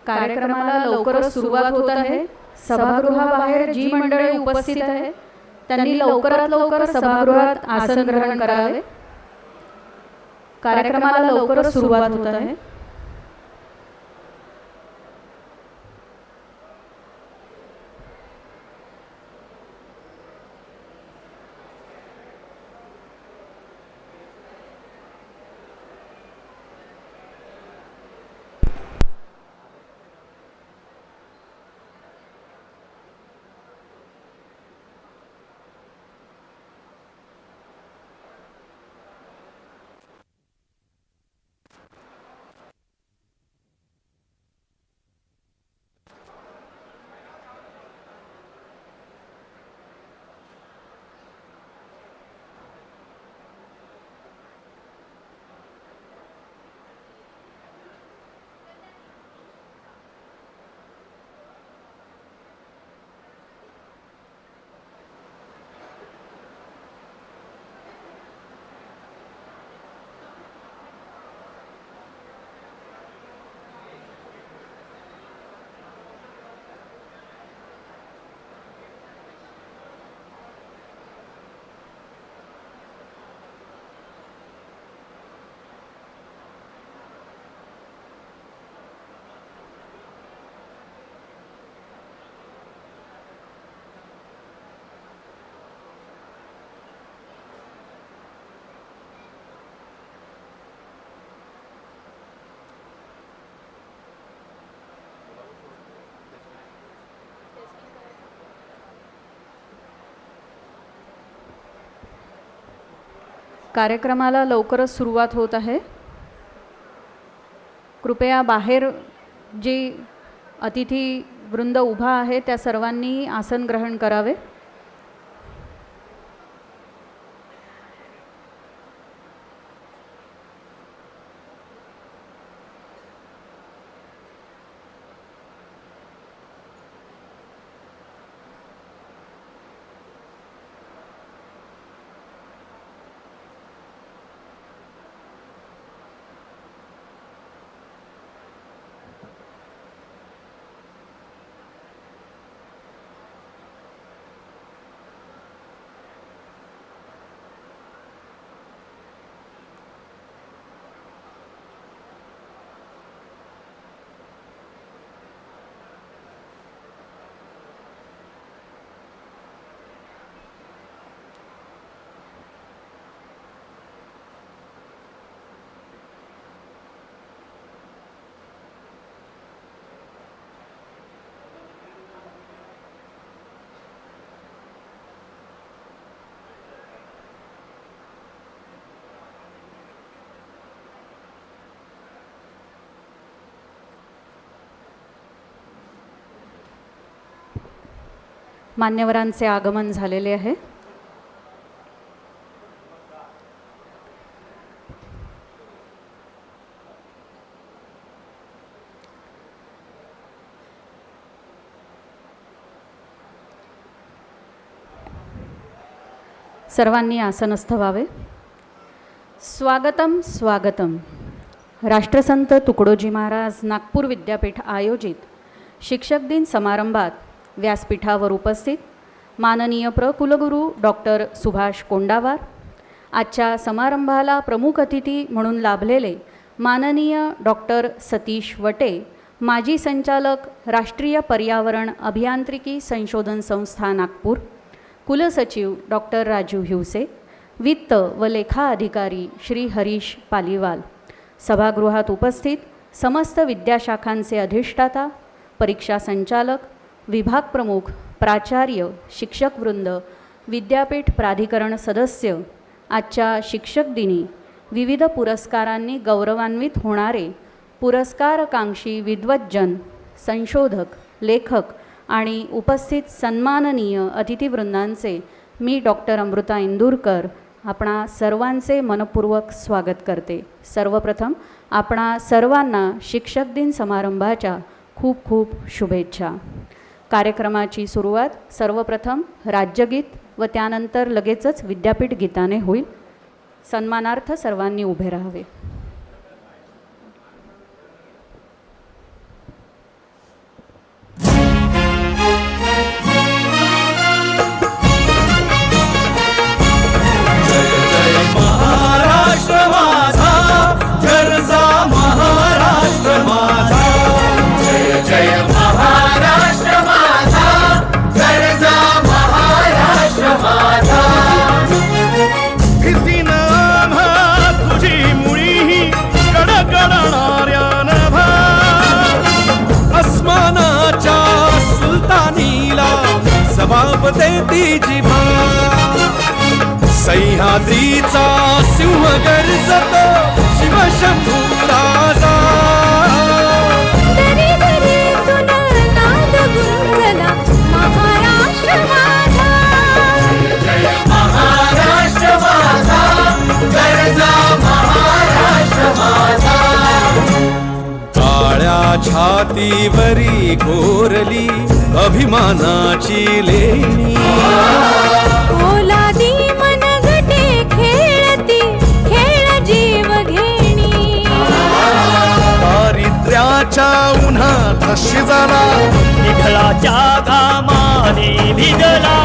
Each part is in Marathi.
कार्यक्रमाला लवकरच सुरुवात होत आहे। सभागृहाबाहेर जी मंडळी उपस्थित आहे त्यांनी लवकरात लवकर सभागृहात आसन ग्रहण करावे। कार्यक्रमाला लवकरच सुरुवात होत आहे। कार्यक्रमाला लवकरच सुरुवात होत आहे. कृपया बाहेर जी अतिथी वृंद उभा आहे त्या सर्वांनी आसन ग्रहण करावे. मान्यवरांचे आगमन झालेले आहे. सर्वांनी आसनस्थ व्हावे. स्वागतम स्वागतम. राष्ट्रसंत तुकडोजी महाराज नागपूर विद्यापीठ आयोजित शिक्षक दिन समारंभात व्यासपीठावर उपस्थित माननीय कुलगुरू डॉक्टर सुभाष कोंडावार, आजच्या समारंभाला प्रमुख अतिथी म्हणून लाभलेले माननीय डॉक्टर सतीश वटे, माजी संचालक राष्ट्रीय पर्यावरण अभियांत्रिकी संशोधन संस्था नागपूर, कुलसचिव डॉक्टर राजू हिवसे, वित्त व लेखा अधिकारी श्री हरीश पालीवाल, सभागृहात उपस्थित समस्त विद्याशाखांचे अधिष्ठाता, परीक्षा संचालक, विभाग प्रमुख, प्राचार्य, शिक्षकवृंद, विद्यापीठ प्राधिकरण सदस्य, आजच्या शिक्षक दिनी विविध पुरस्कारांनी गौरवान्वित होणारे पुरस्कारकांक्षी विद्वज्जन, संशोधक, लेखक आणि उपस्थित सन्माननीय अतिथीवृंदांचे मी डॉक्टर अमृता इंदूरकर आपणा सर्वांचे मनपूर्वक स्वागत करते. सर्वप्रथम आपणा सर्वांना शिक्षक दिन समारंभाच्या खूप खूप शुभेच्छा. कार्यक्रमाची सुरुवात सर्वप्रथम राज्यगीत व त्यानंतर लगेचच विद्यापीठ गीताने होईल. सन्मानार्थ सर्वांनी उभे राहावे. देती जिभा सह्याद्रीचा सिंह गर्जतो शिवशंभू राजा. दरी दरी तुला नाद गुंजला महाराष्ट्र माझा. जय महाराष्ट्र माझा, गर्जा महाराष्ट्र माझा. काळ्या छातीवरी कोरली अभिमानाची लेणी, ओलादी मनगटे खेळती खेळ जीव घेणी. दारिद्र्याच्या उन्हात शिजला, निघळाच्या घामाने भिजला,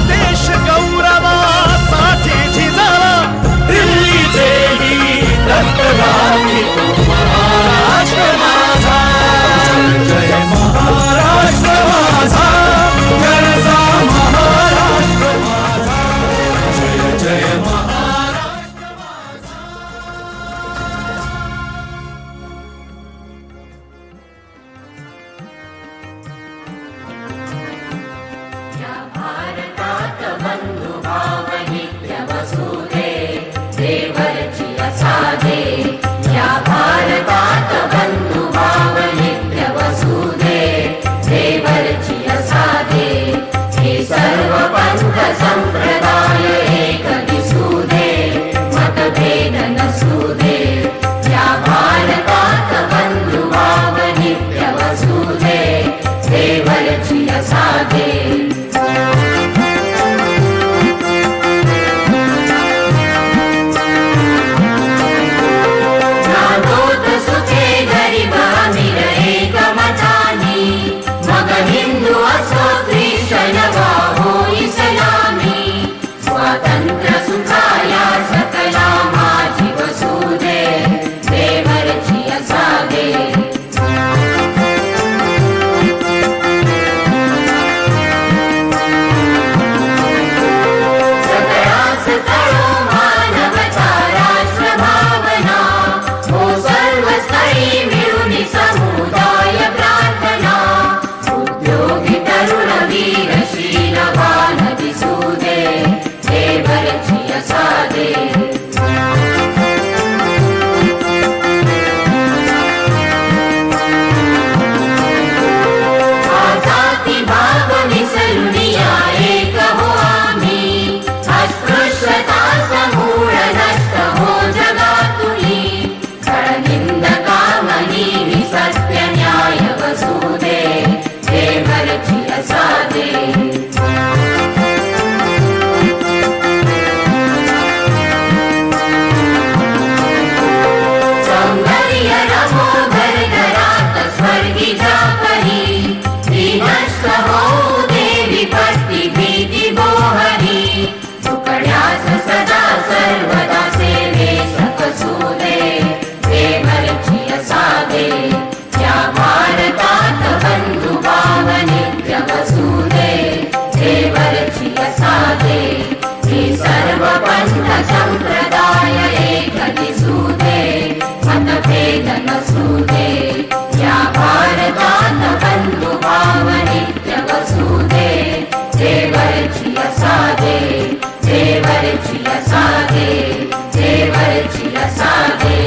देश गौरवासाठी झिजला, दिल्लीचेही दत्त लागली महाराष्ट्र माझा. जय महाराष्ट्र माझा, गर्जा महाराष्ट्र माझा. जय जय महाराष्ट्र माझा. या भारता संप्रदाय एक दिसूदे मतभेद नसूदे या भारतात बंधुभाव नित्य वसूदे देवरची असादे देवरची असादे देवरची असादे.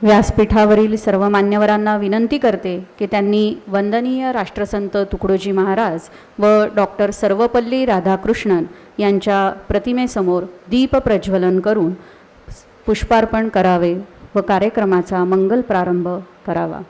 व्यासपीठावरील सर्व मान्यवरांना विनंती करते की त्यांनी वंदनीय राष्ट्रसंत तुकडोजी महाराज व डॉक्टर सर्वपल्ली राधाकृष्णन यांच्या प्रतिमेसमोर दीप प्रज्वलन करून पुष्पार्पण करावे व कार्यक्रमाचा मंगल प्रारंभ करावा.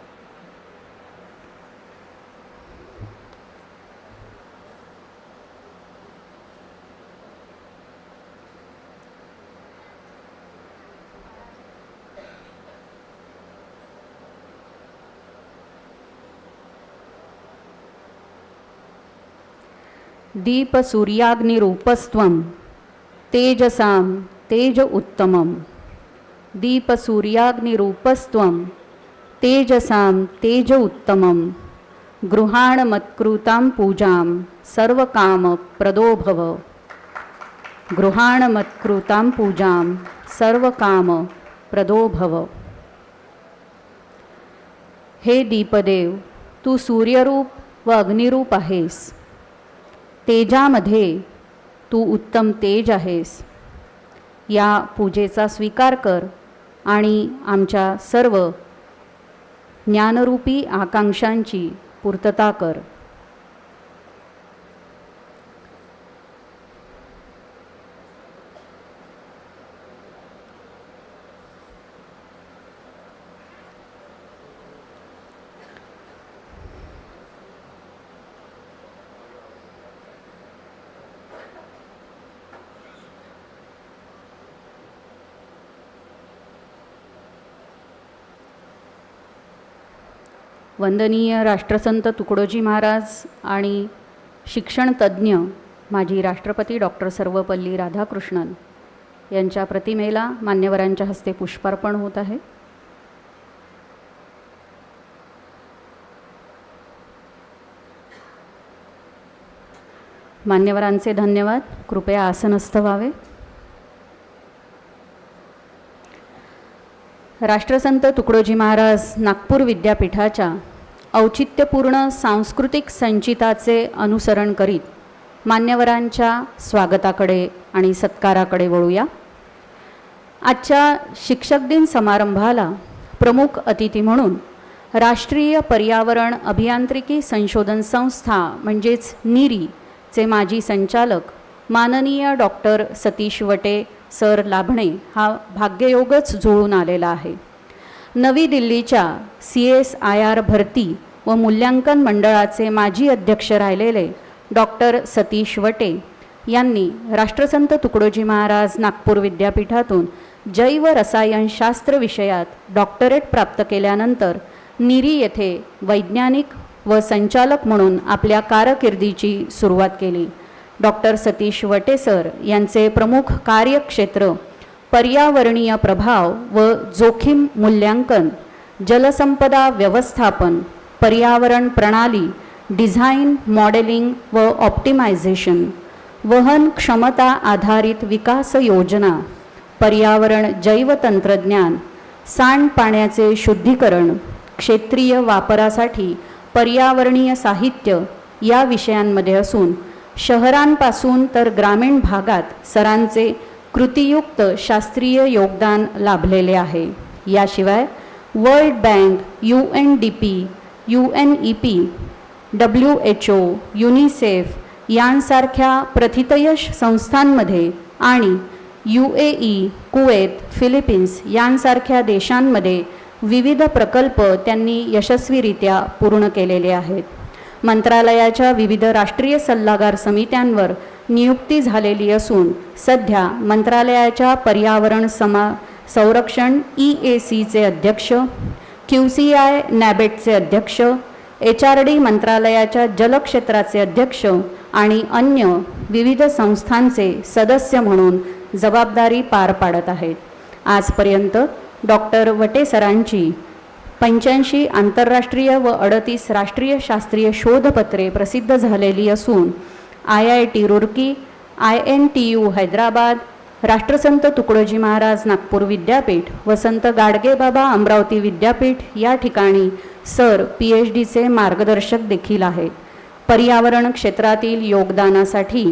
दीप सूर्याग्निरूपस्त्वं तेजसां तेज उत्तमं. दीप सूर्याग्निरूपस्त्वं तेजसां तेज उत्तमं. गृहाण मत्कृतां पूजां सर्वकाम प्रदो भव. गृहाण मत्कृतां पूजां सर्वकाम प्रदो भव. हे दीपदेव, तू सूर्यरूप व अग्निरूप आहेस. तेजामध्ये तू उत्तम तेज आहेस. या पूजेचा स्वीकार कर आणि आमच्या सर्व ज्ञानरूपी आकांक्षांची पूर्तता कर. वंदनीय राष्ट्रसंत तुकडोजी महाराज आणि शिक्षणतज्ज्ञ माजी राष्ट्रपती डॉक्टर सर्वपल्ली राधाकृष्णन यांच्या प्रतिमेला मान्यवरांच्या हस्ते पुष्पार्पण होत आहे. मान्यवरांचे धन्यवाद. कृपया आसनस्थ व्हावे. राष्ट्रसंत तुकडोजी महाराज नागपूर विद्यापीठाच्या औचित्यपूर्ण सांस्कृतिक संचिताचे अनुसरण करीत मान्यवरांच्या स्वागताकडे आणि सत्काराकडे वळूया. आजच्या शिक्षक दिन समारंभाला प्रमुख अतिथी म्हणून राष्ट्रीय पर्यावरण अभियांत्रिकी संशोधन संस्था म्हणजेच नीरीचे माजी संचालक माननीय डॉक्टर सतीश वटे सर लाभणे हा भाग्ययोगच जुळून आलेला आहे. नवी दिल्लीच्या CSIR भरती व मूल्यांकन मंडळाचे माजी अध्यक्ष राहिलेले डॉक्टर सतीश वटे यांनी राष्ट्रसंत तुकडोजी महाराज नागपूर विद्यापीठातून जैव रसायनशास्त्र विषयात डॉक्टरेट प्राप्त केल्यानंतर नीरी येथे वैज्ञानिक व संचालक म्हणून आपल्या कारकिर्दीची सुरुवात केली. डॉक्टर सतीश वटे सर यांचे प्रमुख कार्यक्षेत्र पर्यावरणीय प्रभाव व जोखीम मूल्यांकन, जलसंपदा व्यवस्थापन, पर्यावरण प्रणाली डिझाईन, मॉडेलिंग व ऑप्टिमायझेशन, वहन क्षमता आधारित विकास योजना, पर्यावरण जैवतंत्रज्ञान, सांडपाण्याचे शुद्धीकरण, क्षेत्रीय वापरासाठी पर्यावरणीय साहित्य या विषयांमध्ये असून शहरांपासून तर ग्रामीण भागात सरांचे कृतीयुक्त शास्त्रीय योगदान लाभलेले आहे. याशिवाय world bank, UNDP, UNEP, WHO, UNICEF यांसारख्या प्रथितयश संस्थांमध्ये आणि UAE, कुवेत, फिलिपिन्स यांसारख्या देशांमध्ये विविध प्रकल्प त्यांनी यशस्वीरित्या पूर्ण केलेले आहेत. मंत्रालयाच्या विविध राष्ट्रीय सल्लागार समित्यांवर नियुक्ती झालेली असून सध्या मंत्रालयाच्या पर्यावरण संरक्षण EACचे अध्यक्ष, QCI नॅबेटचे अध्यक्ष, HRD मंत्रालयाच्या जलक्षेत्राचे अध्यक्ष आणि अन्य विविध संस्थांचे सदस्य म्हणून जबाबदारी पार पाडत आहेत. आजपर्यंत डॉक्टर वटे सरांची 85 आंतरराष्ट्रीय व 38 राष्ट्रीय शास्त्रीय शोधपत्रे प्रसिद्ध झालेली असून IIT रुड़की, INTU हैदराबाद, राष्ट्रसंत तुकडोजी महाराज नागपूर विद्यापीठ व संत गाडगेबाबा अमरावती विद्यापीठ या ठिकाणी सर PhDचे मार्गदर्शक देखील आहेत. पर्यावरण क्षेत्रातील योगदानासाठी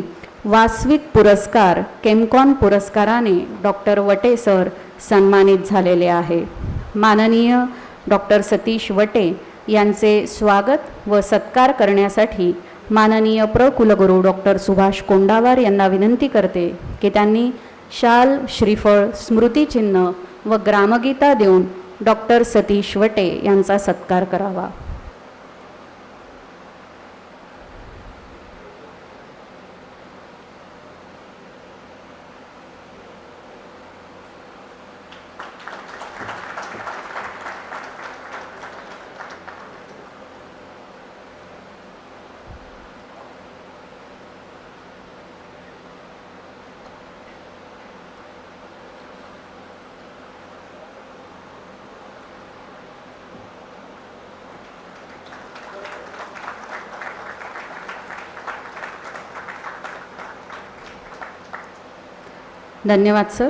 वासविक पुरस्कार केमकॉन पुरस्काराने डॉक्टर वटे सर सन्मानित झालेले आहे. माननीय डॉक्टर सतीश वटे यांचे स्वागत व सत्कार करण्यासाठी माननीय कुलगुरू डॉक्टर सुभाष कोंडावार यांना विनंती करते की त्यांनी शाल, श्रीफळ, स्मृतिचिन्ह व ग्रामगीता देऊन डॉक्टर सतीश वटे यांचा सत्कार करावा. धन्यवाद सर.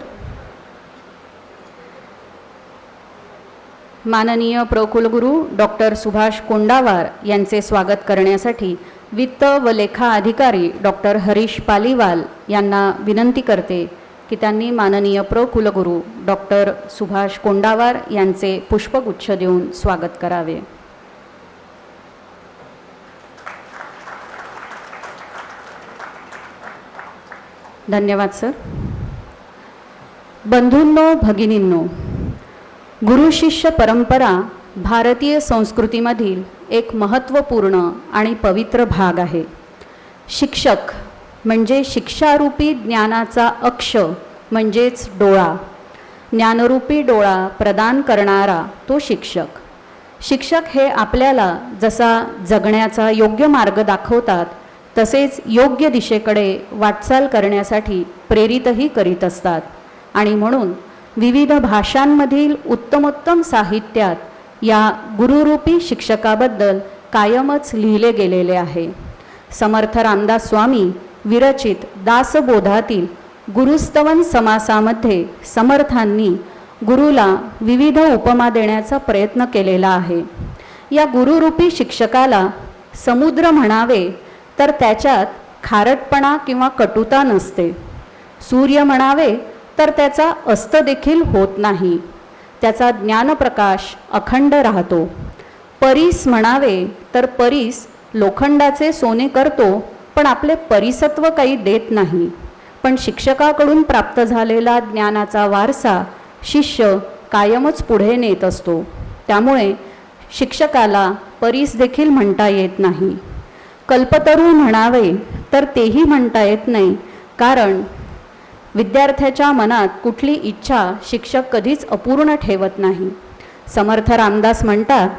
माननीय कुलगुरू डॉक्टर सुभाष कोंडावार यांचे स्वागत करण्यासाठी वित्त व लेखा अधिकारी डॉक्टर हरीश पालीवाल यांना विनंती करते की त्यांनी माननीय कुलगुरू डॉक्टर सुभाष कोंडावार यांचे पुष्पगुच्छ देऊन स्वागत करावे. धन्यवाद सर. बंधूंनो, भगिनींनो, गुरु शिष्य परंपरा भारतीय संस्कृतीमधील एक महत्त्वपूर्ण आणि पवित्र भाग आहे. शिक्षक म्हणजे शिक्षारूपी ज्ञानाचा अक्ष म्हणजेच डोळा. ज्ञानरूपी डोळा प्रदान करणारा तो शिक्षक. शिक्षक हे आपल्याला जसा जगण्याचा योग्य मार्ग दाखवतात तसेच योग्य दिशेकडे वाटचाल करण्यासाठी प्रेरितही करीत असतात. आणि म्हणून विविध भाषांमधील उत्तमोत्तम साहित्यात या गुरुरूपी शिक्षकाबद्दल कायमच लिहिले गेलेले आहे. समर्थ रामदास स्वामी विरचित दासबोधातील गुरुस्तवन समासामध्ये समर्थांनी गुरुला विविध उपमा देण्याचा प्रयत्न केलेला आहे. या गुरुरूपी शिक्षकाला समुद्र म्हणावे तर त्याच्यात खारटपणा किंवा कटुता नसते. सूर्य म्हणावे तर त्याचा अस्त देखील होत नाही. त्याचा ज्ञानप्रकाश अखंड राहतो. परीस म्हणावे तर परीस लोखंडाचे सोने करतो पण आपले परिसत्व काही देत नाही. पण शिक्षकाकडून प्राप्त झालेला ज्ञानाचा वारसा शिष्य कायमच पुढे नेत असतो. त्यामुळे शिक्षकाला परीस देखील म्हणता येत नाही. कल्पतरू म्हणावे तर तेही म्हणता येत नाही, कारण विद्यार्थ्याच्या मनात कुठली इच्छा शिक्षक कधीच अपूर्ण ठेवत नाही. समर्थ रामदास म्हणतात,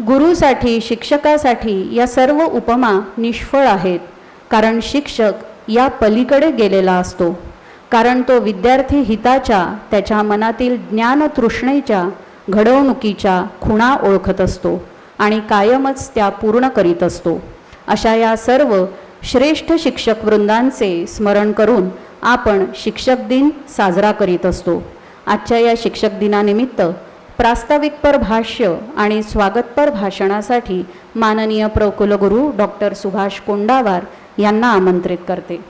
गुरुसाठी शिक्षकासाठी या सर्व उपमा निष्फळ आहेत, कारण शिक्षक या पलीकडे गेलेला असतो. कारण तो विद्यार्थी हिताच्या त्याच्या मनातील ज्ञान तृष्णेच्या घडवणुकीच्या खुणा ओळखत असतो आणि कायमच त्या पूर्ण करीत असतो. अशा या सर्व श्रेष्ठ शिक्षक वृंदांचे स्मरण करून आपण शिक्षक दिन साजरा करीत असतो. आजच्या या शिक्षक दिनानिमित्त प्रास्ताविकपर भाष्य आणि स्वागतपर भाषणासाठी माननीय कुलगुरू डॉक्टर सुभाष कोंडावार यांना आमंत्रित करते.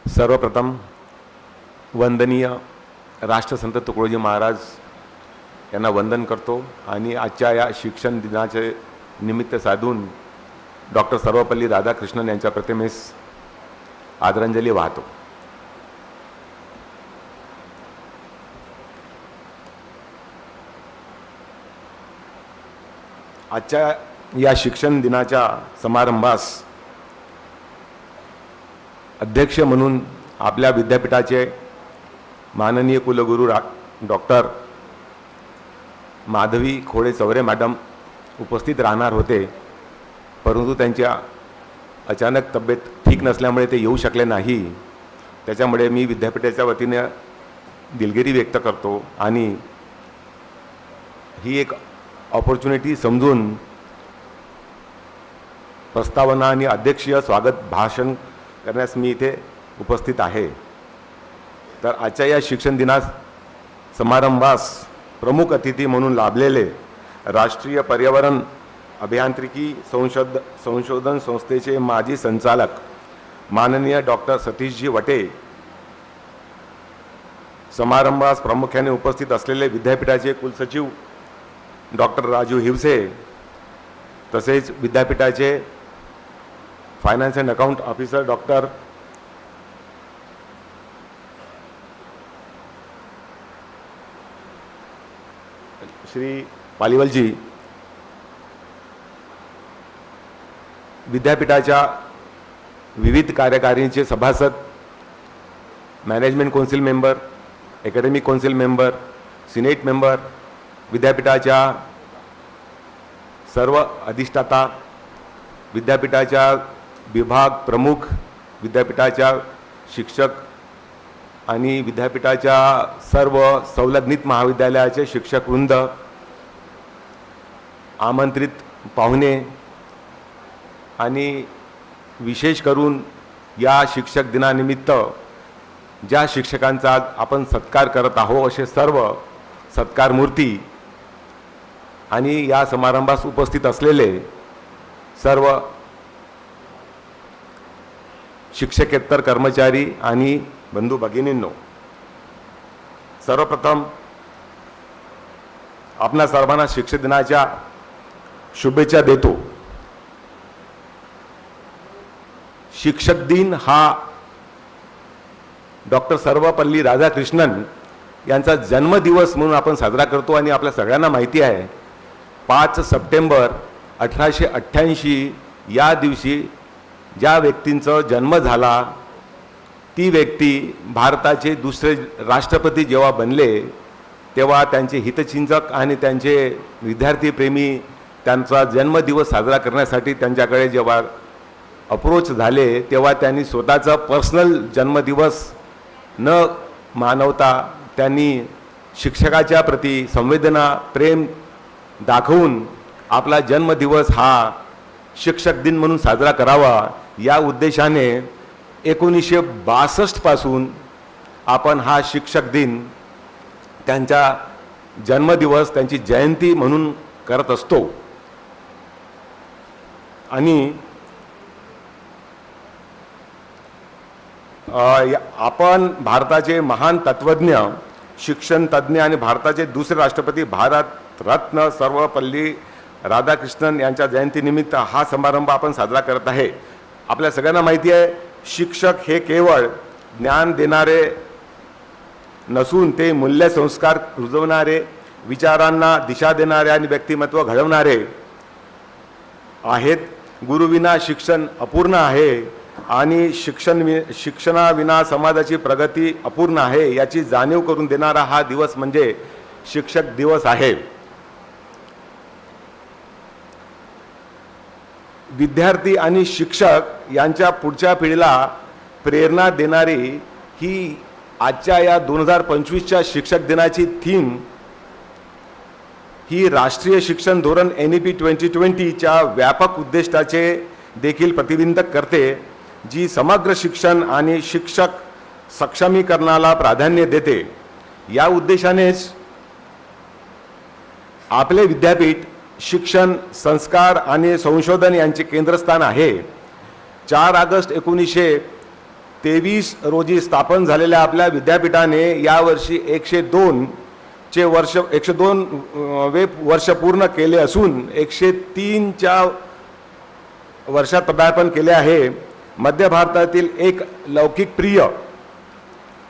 सर्वप्रथम वंदनीय राष्ट्रसंत तुकडोजी महाराज यांना वंदन करतो आणि आजच्या या शिक्षण दिनाचे निमित्त साधून डॉक्टर सर्वपल्ली राधाकृष्णन यांच्या प्रतिमेस आदरांजली वाहतो. आजच्या या शिक्षण दिनाच्या समारंभास अध्यक्ष म्हणून आपल्या विद्यापीठाचे माननीय कुलगुरू डॉक्टर माधवी खोडे चौरे मॅडम उपस्थित राहणार होते, परंतु त्यांच्या अचानक तब्येत ठीक नसल्यामुळे ते येऊ शकले नाही. त्याच्यामुळे मी विद्यापीठाच्या वतीने दिलगिरी व्यक्त करतो आणि ही एक ऑपॉर्च्युनिटी समजून प्रस्तावना आणि अध्यक्षीय स्वागत भाषण करण्यास मी इथे उपस्थित आहे. तर आजच्या या शिक्षण दिना समारंभास प्रमुख अतिथी म्हणून लाभलेले राष्ट्रीय पर्यावरण अभियांत्रिकी संशोधन संस्थेचे माजी संचालक माननीय डॉक्टर सतीशजी वटे, समारंभास प्रामुख्याने उपस्थित असलेले विद्यापीठाचे कुलसचिव डॉक्टर राजू हिवसे, तसेच विद्यापीठाचे finance and account officer doctor Shri पालिवलजी, विद्यापीठाच्या विविध कार्यकारिणीचे सभासद, management council member, academic council member, senate member, विद्यापीठाच्या सर्व अधिष्ठाता, विद्यापीठाच्या विभाग प्रमुख, विद्यापीठाच्या शिक्षक आणि विद्यापीठाच्या सर्व संलग्नित महाविद्यालयाचे शिक्षकवृंद, आमंत्रित पाहुणे आणि विशेष करून या शिक्षक दिनानिमित्त ज्या शिक्षकांचा आपण सत्कार करत आहोत असे सर्व सत्कार मूर्ती आणि या समारंभास उपस्थित असलेले सर्व शिक्षकेतर कर्मचारी आणि बंधू भगिनींनो, सर्वप्रथम आपणा सर्वांना शिक्षक दिनाच्या शुभेच्छा देतो. शिक्षक दिन हा डॉक्टर सर्वपल्ली राधाकृष्णन यांचा जन्मदिवस म्हणून आपण साजरा करतो आणि आपल्या सगळ्यांना माहिती आहे 5 सप्टेंबर 1888 या दिवशी ज्या व्यक्तींचा जन्म झाला ती व्यक्ती भारताचे दुसरे राष्ट्रपती जेव्हा बनले तेव्हा त्यांचे हितचिंतक आणि त्यांचे विद्यार्थी प्रेमी त्यांचा जन्मदिवस साजरा करण्यासाठी त्यांच्याकडे जेव्हा अप्रोच झाले तेव्हा त्यांनी स्वतःचा पर्सनल जन्मदिवस न मानवता त्यांनी शिक्षकाच्या प्रती संवेदना प्रेम दाखवून आपला जन्मदिवस हा शिक्षक दिन म्हणून साजरा करावा या उद्देशाने 1962 पासून आपण हा शिक्षक दिन त्यांचा जन्मदिवस त्यांची जयंती म्हणून करत असतो. आणि आपण भारताचे महान तत्वज्ञ, शिक्षण तज्ज्ञ आणि भारताचे दुसरे राष्ट्रपती भारत रत्न सर्वपल्ली राधाकृष्णन यांच्या जयंतीनिमित्त हा समारंभ आपण साजरा करत आहे. आपल्या सगळ्यांना माहिती आहे शिक्षक हे केवळ ज्ञान देणारे नसून ते मूल्य संस्कार रुजवणारे, विचारांना दिशा देणारे आणि व्यक्तिमत्व घडवणारे आहेत. गुरुविना शिक्षण अपूर्ण आहे आणि शिक्षणाविना समाजाची प्रगती अपूर्ण आहे याची जाणीव करून देणारा हा दिवस म्हणजे शिक्षक दिवस आहे. विद्यार्थी आणि शिक्षक यांच्या पुढच्या पिढीला प्रेरणा देणारी ही आजच्या या 2025च्या शिक्षक दिनाची थीम ही राष्ट्रीय शिक्षण धोरण NEP 2020च्या व्यापक उद्दिष्टाचे देखील प्रतिबिंबित करते, जी समग्र शिक्षण आणि शिक्षक सक्षमीकरणाला प्राधान्य देते. या उद्देशानेच आपले विद्यापीठ शिक्षण, संस्कार आणि संशोधन यांचे केंद्रस्थान आहे. 4 ऑगस्ट 1923 रोजी स्थापन झालेल्या आपल्या विद्यापीठाने यावर्षी 102वे वर्ष पूर्ण केले असून 103च्या वर्षात पदार्पण केले आहे. मध्य भारतातील एक लौकिकप्रिय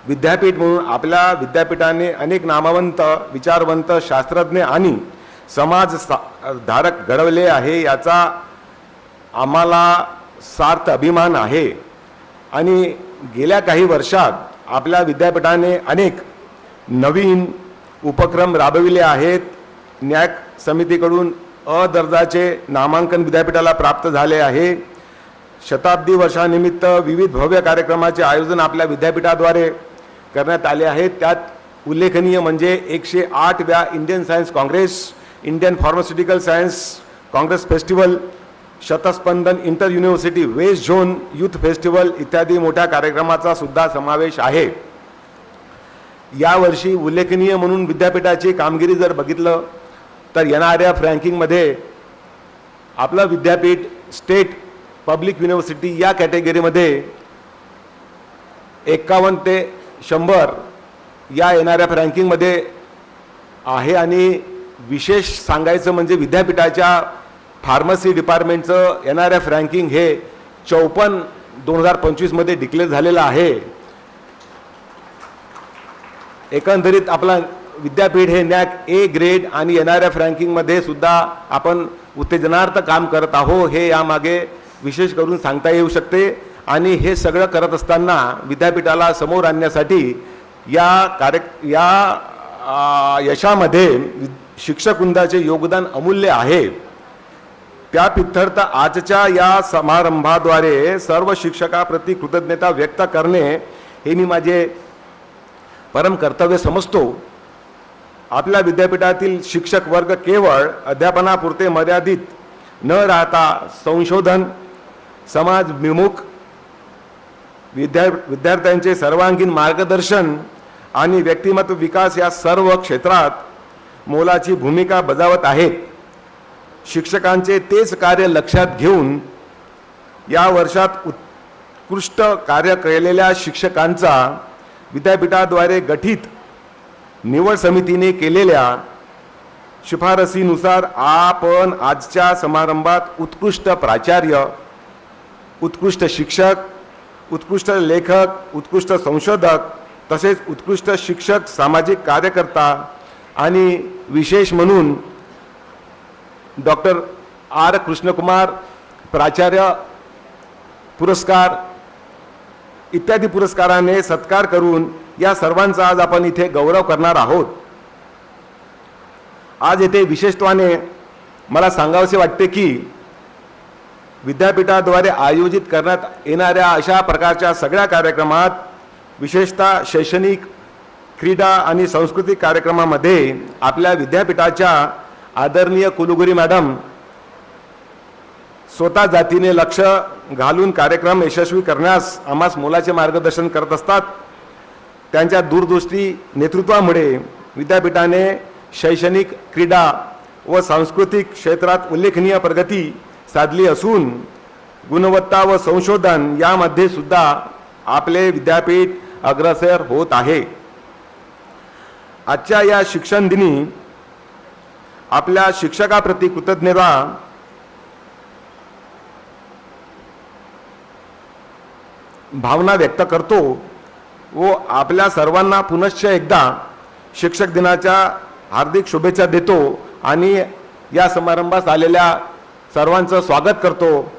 विद्यापीठ म्हणून आपल्या विद्यापीठाने अनेक नामवंत, विचारवंत, शास्त्रज्ञ आणि समाजधारक घडवले आहे याचा आम्हाला सार्थ अभिमान आहे. आणि गेल्या काही वर्षात आपल्या विद्यापीठाने अनेक नवीन उपक्रम राबविले आहेत. न्याक समितीकडून अ दर्जाचे नामांकन विद्यापीठाला प्राप्त झाले आहे. शताब्दी वर्षानिमित्त विविध भव्य कार्यक्रमाचे आयोजन आपल्या विद्यापीठाद्वारे करण्यात आले आहे. त्यात उल्लेखनीय म्हणजे 108व्या Indian science congress, Indian pharmaceutical science congress festival, Shatspandan inter university west zone youth festival इत्यादी मोठ्या कार्यक्रमाचा सुद्धा समावेश आहे. यावर्षी उल्लेखनीय म्हणून विद्यापीठाची कामगिरी जर बघितलं तर NRF रँकिंगमध्ये आपलं विद्यापीठ स्टेट पब्लिक युनिव्हर्सिटी या कॅटेगरीमध्ये 51 ते 100 या NRF रँकिंगमध्ये आहे. आणि विशेष सांगायचं म्हणजे विद्यापीठाच्या फार्मसी डिपार्टमेंटचं NRF रँकिंग हे 54 2025मध्ये डिक्लेअर झालेलं आहे. एकंदरीत आपला विद्यापीठ हे NAC A ग्रेड आणि NRF रँकिंगमध्ये सुद्धा आपण उत्तेजनार्थ काम करत आहोत हे यामागे विशेष करून सांगता येऊ शकते. आणि हे सगळं करत असताना विद्यापीठाला समोर आणण्यासाठी या यशामध्ये शिक्षकवृंदाचे योगदान अमूल्य आहे. त्या पित्तर्थ आजच्या या समारंभाद्वारे सर्व शिक्षकाप्रती कृतज्ञता व्यक्त करणे हे मी माझे परम कर्तव्य समजतो. आपल्या विद्यापीठातील शिक्षक वर्ग केवळ अध्यापनापुरते मर्यादित न राहता संशोधन, समाजविमुख, विद्यार्थ्यांचे सर्वांगीण मार्गदर्शन आणि व्यक्तिमत्व विकास या सर्व क्षेत्रात मोलाची भूमिका बजावत आहेत. शिक्षकांचे तेच कार्य लक्षात घेऊन या वर्षात उत्कृष्ट कार्य केलेल्या शिक्षकांचा विद्यापीठाद्वारे गठीत निवड समितीने केलेल्या शिफारसीनुसार आपण आजच्या समारंभात उत्कृष्ट प्राचार्य, उत्कृष्ट शिक्षक, उत्कृष्ट लेखक, उत्कृष्ट संशोधक तसेच उत्कृष्ट शिक्षक, सामाजिक कार्यकर्ता आणि विशेष म्हणून डॉक्टर R. कृष्णकुमार प्राचार्य पुरस्कार इत्यादी पुरस्काराने सत्कार करून या सर्वांचा आज आपण इथे गौरव करणार आहोत. आज येथे विशेषत्वाने मला सांगावेसे वाटते की विद्यापीठाद्वारे आयोजित करण्यात येणाऱ्या अशा प्रकारच्या सगळ्या कार्यक्रमात, विशेषतः शैक्षणिक, क्रीडा आणि सांस्कृतिक कार्यक्रमामध्ये आपल्या विद्यापीठाच्या आदरणीय कुलगुरू मॅडम स्वतः जातीने लक्ष घालून कार्यक्रम यशस्वी करण्यास आम्हास मोलाचे मार्गदर्शन करत असतात. त्यांच्या दूरदृष्टी नेतृत्वामुळे विद्यापीठाने शैक्षणिक, क्रीडा व सांस्कृतिक क्षेत्रात उल्लेखनीय प्रगती साधली असून गुणवत्ता व संशोधन यामध्ये सुद्धा आपले विद्यापीठ अग्रेसर होत आहे. आजच्या या शिक्षण दिनी आपल्या शिक्षकाप्रती कृतज्ञता भावना व्यक्त करतो व आपल्या सर्वांना पुनश्च एकदा शिक्षक दिनाच्या हार्दिक शुभेच्छा देतो आणि या समारंभास आलेल्या सर्वांचं स्वागत करतो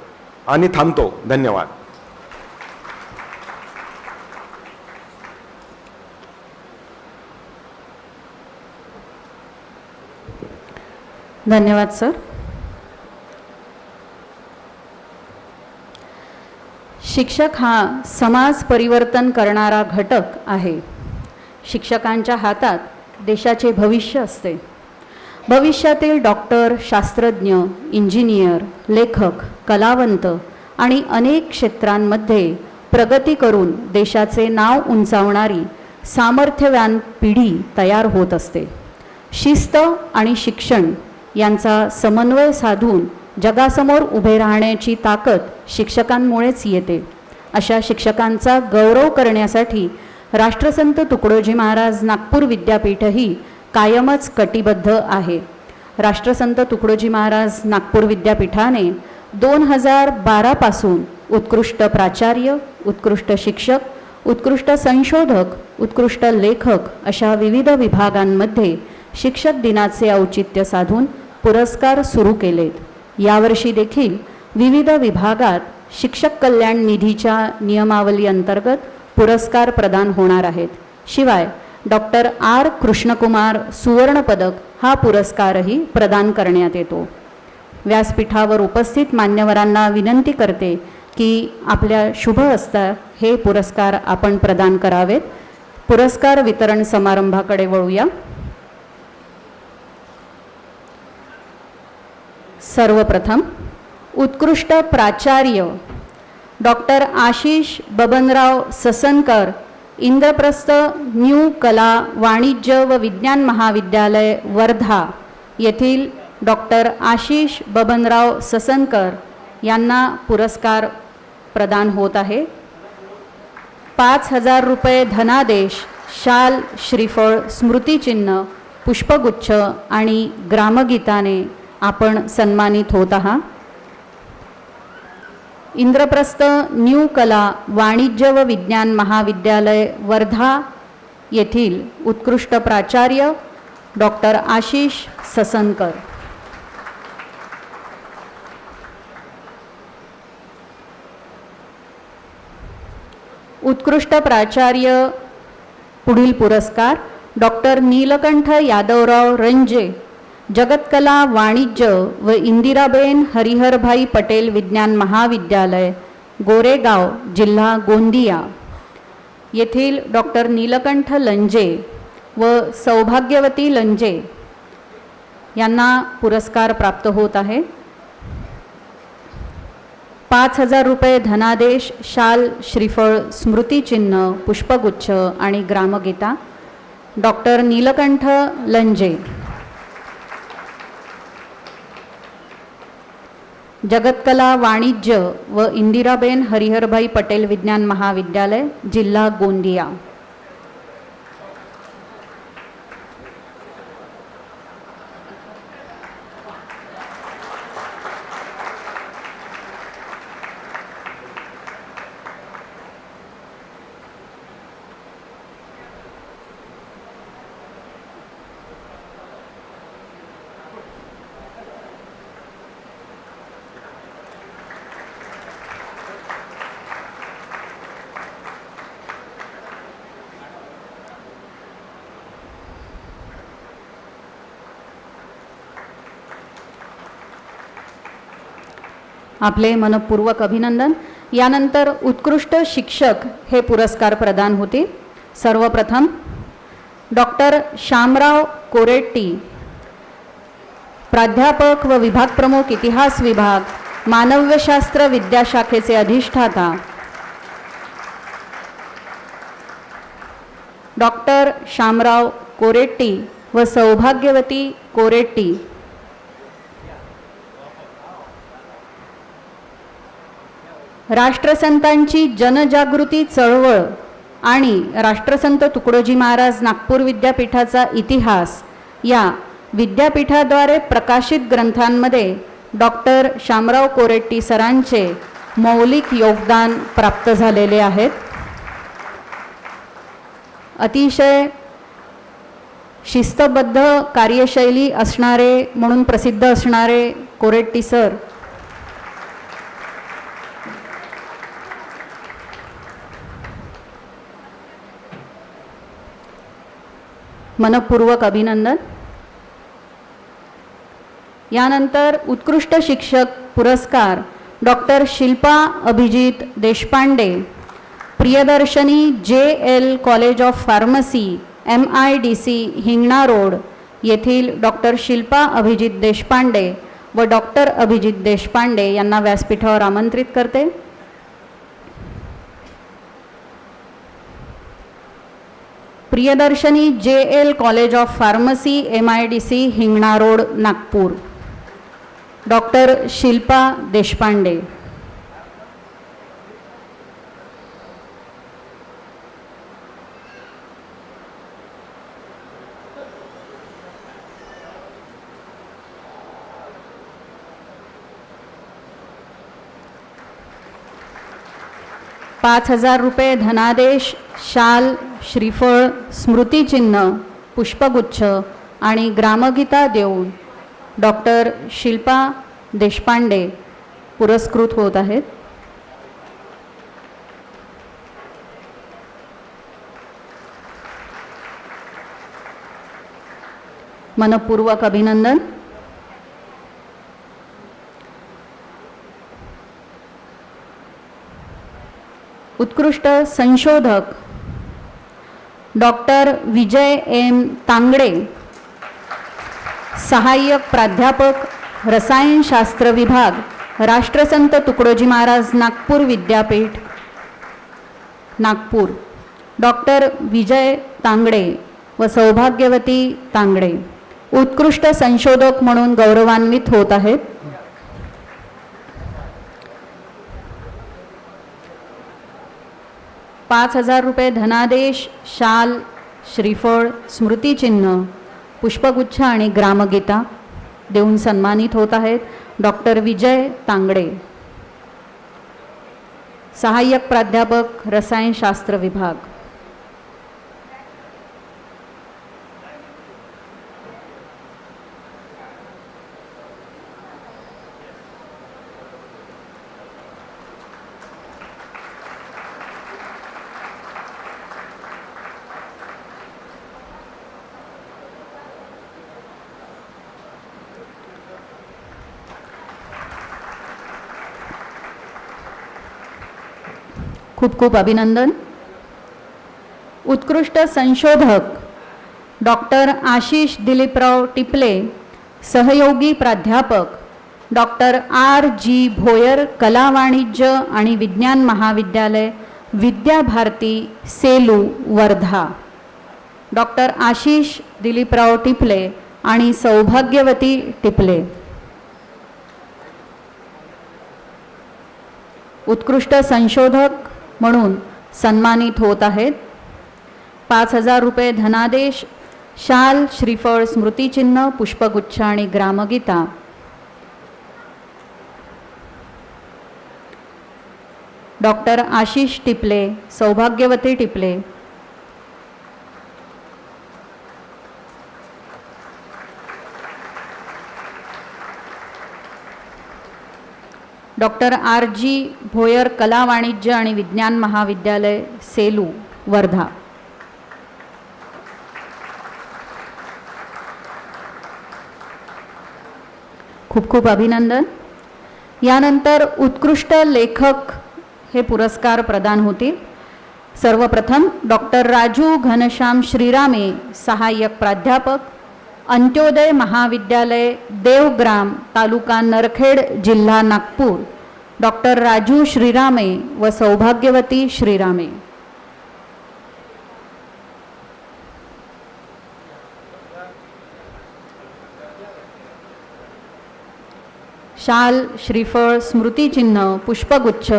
आणि थांबतो. धन्यवाद. धन्यवाद सर. शिक्षक हा समाज परिवर्तन करणारा घटक आहे. शिक्षकांच्या हातात देशाचे भविष्य असते. भविष्यातील डॉक्टर, शास्त्रज्ञ, इंजिनियर, लेखक, कलावंत आणि अनेक क्षेत्रांमध्ये प्रगती करून देशाचे नाव उंचावणारी सामर्थ्यवान पिढी तयार होत असते. शिस्त आणि शिक्षण यांचा समन्वय साधून जगासमोर उभे राहण्याची ताकद शिक्षकांमुळेच येते. अशा शिक्षकांचा गौरव करण्यासाठी राष्ट्रसंत तुकडोजी महाराज नागपूर विद्यापीठही कायमच कटिबद्ध आहे. राष्ट्रसंत तुकडोजी महाराज नागपूर विद्यापीठाने 2012 पासून उत्कृष्ट प्राचार्य, उत्कृष्ट शिक्षक, उत्कृष्ट संशोधक, उत्कृष्ट लेखक अशा विविध विभागांमध्ये शिक्षक दिनाचे औचित्य साधून पुरस्कार सुरू केलेत. यावर्षी देखील विविध विभागात शिक्षक कल्याण निधीच्या नियमावली अंतर्गत पुरस्कार प्रदान होणार आहेत. शिवाय डॉक्टर R. कृष्णकुमार सुवर्ण पदक हा पुरस्कारही प्रदान करण्यात येतो. व्यासपीठावर उपस्थित मान्यवरांना विनंती करते की आपल्या शुभ हस्ते हे पुरस्कार आपण प्रदान करावेत. पुरस्कार वितरण समारंभाकडे वळूया. सर्वप्रथम उत्कृष्ट प्राचार्य डॉक्टर आशिष बबनराव ससनकर, इंद्रप्रस्थ न्यू कला वाणिज्य व विज्ञान महाविद्यालय वर्धा येथील डॉक्टर आशिष बबनराव ससनकर यांना पुरस्कार प्रदान होत आहे. 5,000 रुपये धनादेश, शाल, श्रीफळ, स्मृतिचिन्ह, पुष्पगुच्छ आणि ग्रामगीताने आपण सन्मानित होत आहात. इंद्रप्रस्थ न्यू कला वाणिज्य व विज्ञान महाविद्यालय वर्धा येथील उत्कृष्ट प्राचार्य डॉक्टर आशिष ससनकर. उत्कृष्ट प्राचार्य पुढील पुरस्कार डॉक्टर नीलकंठ यादवराव रंजे, जगतकला वाणिज्य व इंदिराबेन हरिहरभाई पटेल विज्ञान महाविद्यालय गोरेगाव जिल्हा गोंदिया येथील डॉक्टर नीलकंठ लंजे व सौभाग्यवती लंजे यांना पुरस्कार प्राप्त होत आहे. 5,000 रुपये धनादेश, शाल, श्रीफळ, स्मृतिचिन्ह, पुष्पगुच्छ आणि ग्रामगीता डॉक्टर नीलकंठ लंजे. जगतकला वाणिज्य व इंदिराबेन हरिहरभाई पटेल विज्ञान महाविद्यालय जिल्हा गोंदिया. आपले मनपूर्वक अभिनंदन. यानंतर उत्कृष्ट शिक्षक हे पुरस्कार प्रदान होतील. सर्वप्रथम डॉक्टर शामराव कोरेट्टी, प्राध्यापक व विभाग प्रमुख इतिहास विभाग, मानवशास्त्र विद्याशाखेचे अधिष्ठाता डॉक्टर शामराव कोरेट्टी व सौभाग्यवती कोरेट्टी राष्ट्रसंतांची जनजागृती चळवळ आणि राष्ट्रसंत तुकडोजी महाराज नागपूर विद्यापीठाचा इतिहास या विद्यापीठाद्वारे प्रकाशित ग्रंथांमध्ये डॉक्टर शामराव कोरेट्टी सरांचे मौलिक योगदान प्राप्त झालेले आहेत. अतिशय शिस्तबद्ध कार्यशैली असणारे म्हणून प्रसिद्ध असणारे कोरेट्टी सर मनपूर्वक अभिनंदन. यानंतर उत्कृष्ट शिक्षक पुरस्कार doctor Shilpa Abhijit Deshpande, Priyadarshini JL college of pharmacy MIDC Hingna road येथील डॉक्टर शिल्पा अभिजित देशपांडे व डॉक्टर अभिजित देशपांडे यांना व्यासपीठावर आमंत्रित करते. Priyadarshini JL college of pharmacy MIDC Hingna road Nagpur doctor Shilpa Deshpande. ₹5,000 धनादेश, शाल, श्रीफळ, स्मृतिचिन्ह, पुष्पगुच्छ आणि ग्रामगीता देऊन डॉक्टर शिल्पा देशपांडे पुरस्कृत होत आहेत. मनपूर्वक अभिनंदन. उत्कृष्ट संशोधक डॉक्टर विजय एम तांगडे, सहाय्यक प्राध्यापक रसायनशास्त्र विभाग, राष्ट्रसंत तुकडोजी महाराज नागपूर विद्यापीठ, नागपूर, डॉक्टर विजय तांगडे व सौभाग्यवती तांगडे उत्कृष्ट संशोधक म्हणून गौरवान्वित होत आहेत. ₹5,000 धनादेश, शाल, श्रीफळ, स्मृतिचिन्ह, पुष्पगुच्छ आणि ग्रामगीता देऊन सन्मानित होत आहेत डॉक्टर विजय तांगडे, सहाय्यक प्राध्यापक रसायनशास्त्र विभाग. खूप खूप अभिनंदन. उत्कृष्ट संशोधक डॉक्टर आशिष दिलीपराव टिपले, सहयोगी प्राध्यापक डॉक्टर R.G. भोयर, कला वाणिज्य आणि विज्ञान महाविद्यालय, विद्याभारती, सेलू, वर्धा. डॉक्टर आशिष दिलीपराव टिपले आणि सौभाग्यवती टिपले उत्कृष्ट संशोधक म्हणून सन्मानित होत आहेत. ₹5,000 धनादेश, शाल, श्रीफळ, स्मृतिचिन्ह, पुष्पगुच्छ आणि ग्रामगीता. डॉक्टर आशिष टिपले, सौभाग्यवती टिपले डॉक्टर R.G. भोयर, कला वाणिज्य आणि विज्ञान महाविद्यालय, सेलू, वर्धा. खूप खूप अभिनंदन. यानंतर उत्कृष्ट लेखक हे पुरस्कार प्रदान होतील. सर्वप्रथम डॉक्टर राजू घनश्याम श्रीरामे, सहाय्यक प्राध्यापक, अंत्योदय महाविद्यालय, देवग्राम, तालुका नरखेड, जिल्हा नागपूर, डॉक्टर राजू श्रीरामे व सौभाग्यवती श्रीरामे. शाल, श्रीफळ, स्मृतिचिन्ह, पुष्पगुच्छ,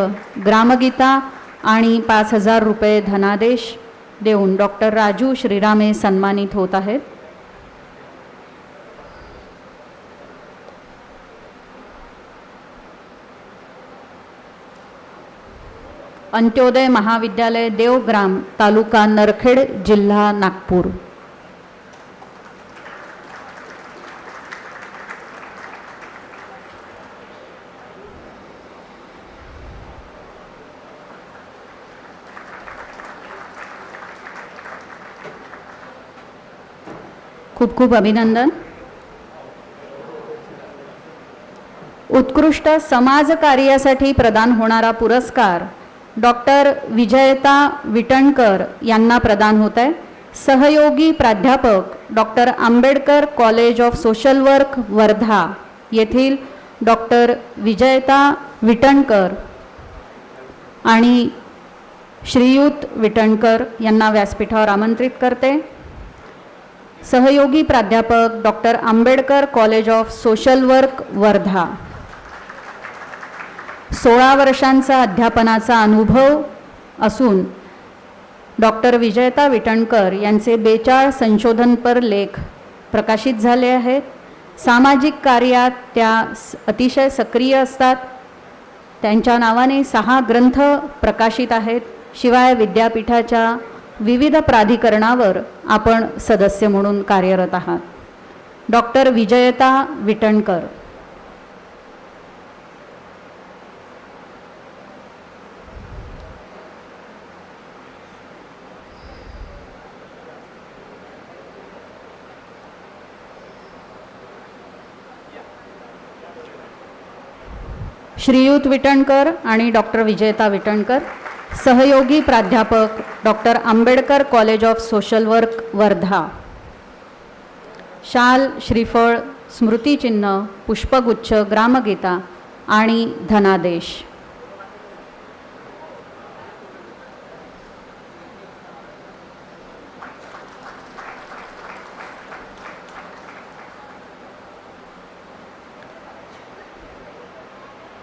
ग्रामगीता आणि ₹5,000 धनादेश देऊन डॉक्टर राजू श्रीरामे सन्मानित होत आहेत. अंत्योदय महाविद्यालय, देवग्राम, तालुका नरखेड, जिल्हा नागपूर. खूप खूप अभिनंदन. उत्कृष्ट समाज कार्यासाठी प्रदान होणारा पुरस्कार डॉक्टर विजयता विटणकर यांना प्रदान होत आहे. सहयोगी प्राध्यापक doctor Ambedkar college of social work, Wardha येथील डॉक्टर विजयता विटणकर आणि श्रीयुत विटणकर यांना व्यासपीठावर आमंत्रित करते. सहयोगी प्राध्यापक doctor Ambedkar college of social work, Wardha. 16 वर्षांचा अध्यापनाचा अनुभव असून डॉक्टर विजयता विटणकर यांचे 42 संशोधनपर लेख प्रकाशित झाले आहेत. सामाजिक कार्यात त्या अतिशय सक्रिय असतात. त्यांच्या नावाने 6 ग्रंथ प्रकाशित आहेत. शिवाय विद्यापीठाच्या विविध प्राधिकरणावर आपण सदस्य म्हणून कार्यरत आहात. डॉक्टर विजयता विटणकर. श्रीयुत विटणकर आणि डॉक्टर विजयता विटणकर सहयोगी प्राध्यापक doctor Ambedkar college of social work Wardha. शाल, श्रीफळ, स्मृतिचिन्ह, पुष्पगुच्छ, ग्रामगीता आणि धनादेश.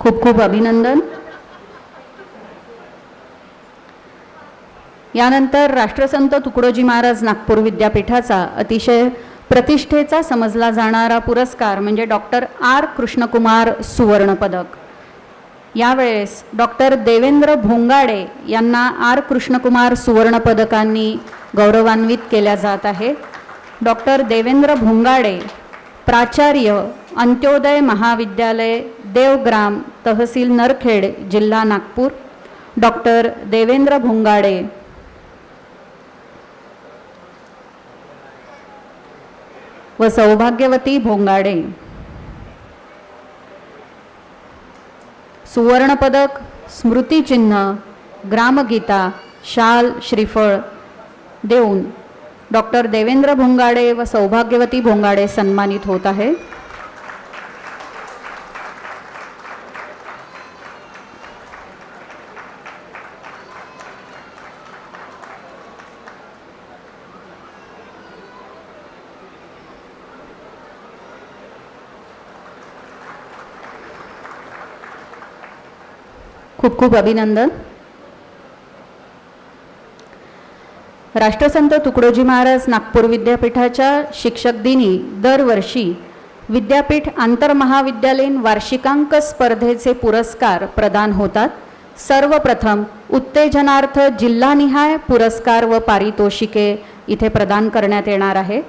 खूप खूप अभिनंदन. यानंतर राष्ट्रसंत तुकडोजी महाराज नागपूर विद्यापीठाचा अतिशय प्रतिष्ठेचा समजला जाणारा पुरस्कार म्हणजे डॉक्टर आर कृष्णकुमार सुवर्ण पदक. यावेळेस डॉक्टर देवेंद्र भोंगाडे यांना आर कृष्णकुमार सुवर्ण पदकांनी गौरवान्वित केल्या जात आहे. डॉक्टर देवेंद्र भोंगाडे, प्राचार्य, अंत्योदय महाविद्यालय, देवग्राम, तहसील नरखेड, जिल्हा नागपूर. डॉक्टर देवेंद्र भोंगाडे व सौभाग्यवती भोंगाडे. सुवर्णपदक, स्मृतिचिन्ह, ग्रामगीता, शाल, श्रीफळ देऊन डॉक्टर देवेंद्र भोंगाडे व सौभाग्यवती भोंगाडे सन्मानित होत आहे. खूप खूप अभिनंदन. राष्ट्रसंत तुकडोजी महाराज नागपूर विद्यापीठाच्या शिक्षक दिनी दरवर्षी विद्यापीठ आंतरमहाविद्यालयीन वार्षिकांक स्पर्धेचे पुरस्कार प्रदान होतात. सर्वप्रथम उत्तेजनार्थ जिल्हानिहाय पुरस्कार व पारितोषिके इथे प्रदान करण्यात येणार आहे.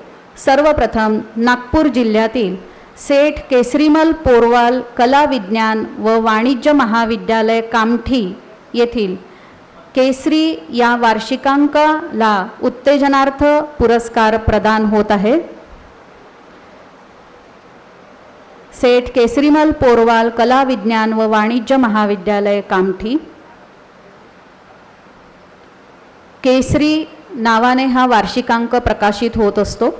सर्वप्रथम नागपूर जिल्ह्यातील सेठ केसरीमल पोरवाल कला विज्ञान व वाणिज्य महाविद्यालय कामठी येथील केसरी या वार्षिकांकाला उत्तेजनार्थ पुरस्कार प्रदान होत आहे. सेठ केसरीमल पोरवाल कला विज्ञान व वाणिज्य महाविद्यालय कामठी. केसरी नावाने हा वार्षिकांक प्रकाशित होत असतो.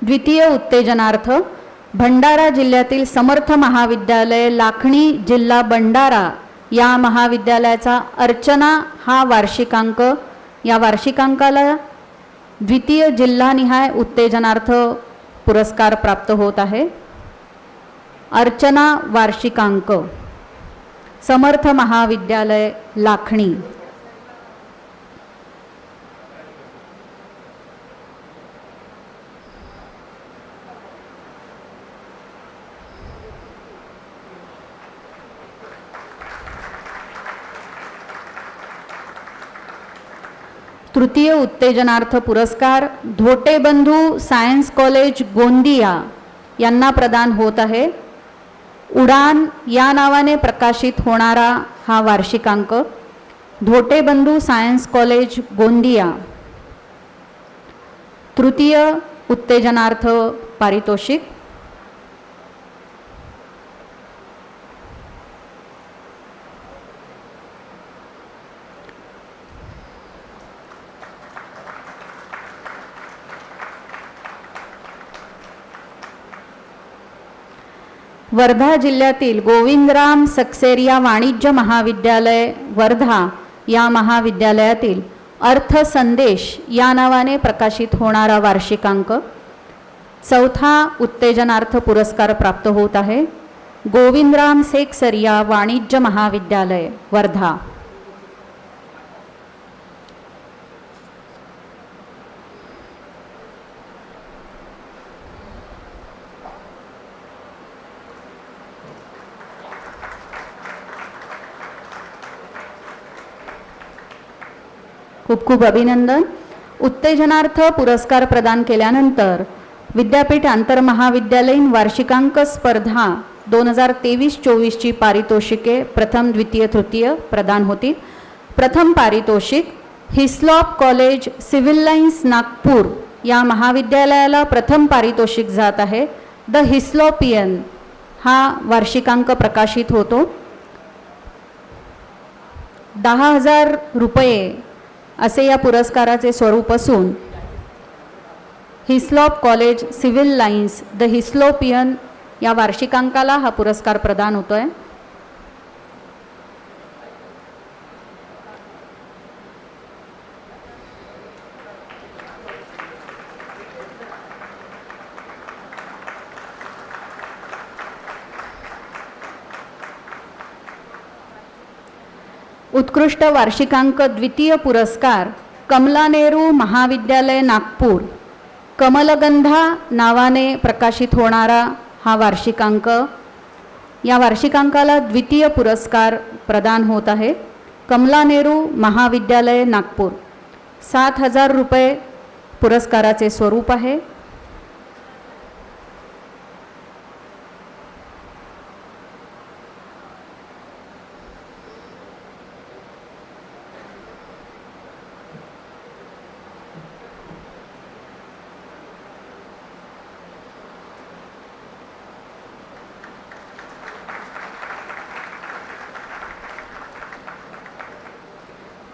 द्वितीय उत्तेजनार्थ भंडारा जिल्ह्यातील समर्थ महाविद्यालय लाखणी जिल्हा भंडारा या महाविद्यालयाचा अर्चना हा वार्षिकांक. या वार्षिकांकाला द्वितीय जिल्हानिहाय उत्तेजनार्थ पुरस्कार प्राप्त होत आहे. अर्चना वार्षिकांक, समर्थ महाविद्यालय लाखणी. तृतीय उत्तेजनार्थ पुरस्कार धोटे बंधू सायन्स कॉलेज गोंदिया यांना प्रदान होत आहे. उडान या नावाने प्रकाशित होणारा हा वार्षिकांक. धोटे बंधू सायन्स कॉलेज गोंदिया. तृतीय उत्तेजनार्थ पारितोषिक. वर्धा जिल्ह्यातील गोविंदराम सक्सेरिया वाणिज्य महाविद्यालय वर्धा या महाविद्यालयातील अर्थ संदेश या नावाने प्रकाशित होणारा वार्षिकांक. चौथा उत्तेजनार्थ पुरस्कार प्राप्त होत आहे. गोविंदराम सेक्सरिया वाणिज्य महाविद्यालय वर्धा. खूप खूप अभिनंदन. उत्तेजनार्थ पुरस्कार प्रदान केल्यानंतर विद्यापीठ आंतरमहाविद्यालयीन वार्षिकांक स्पर्धा 2023-24 ची पारितोषिके प्रथम, द्वितीय, तृतीय प्रदान होतील. प्रथम पारितोषिक Hislop college civil lines Nagpur या महाविद्यालयाला प्रथम पारितोषिक जात आहे. द हिस्लोपियन हा वार्षिकांक प्रकाशित होतो. 10,000 रुपये असे या पुरस्काराचे स्वरूप असून Hislop college civil lines the Hislopian या वार्षिकांकाला हा पुरस्कार प्रदान होतो आहे. उत्कृष्ट वार्षिकांक द्वितीय पुरस्कार कमला नेहरू महाविद्यालय नागपूर, कमलगंधा नावाने प्रकाशित होणारा हा वार्षिकांक. या वार्षिकांकाला द्वितीय पुरस्कार प्रदान होत आहे. कमला नेहरू महाविद्यालय नागपूर. 7,000 रुपये पुरस्काराचे स्वरूप आहे.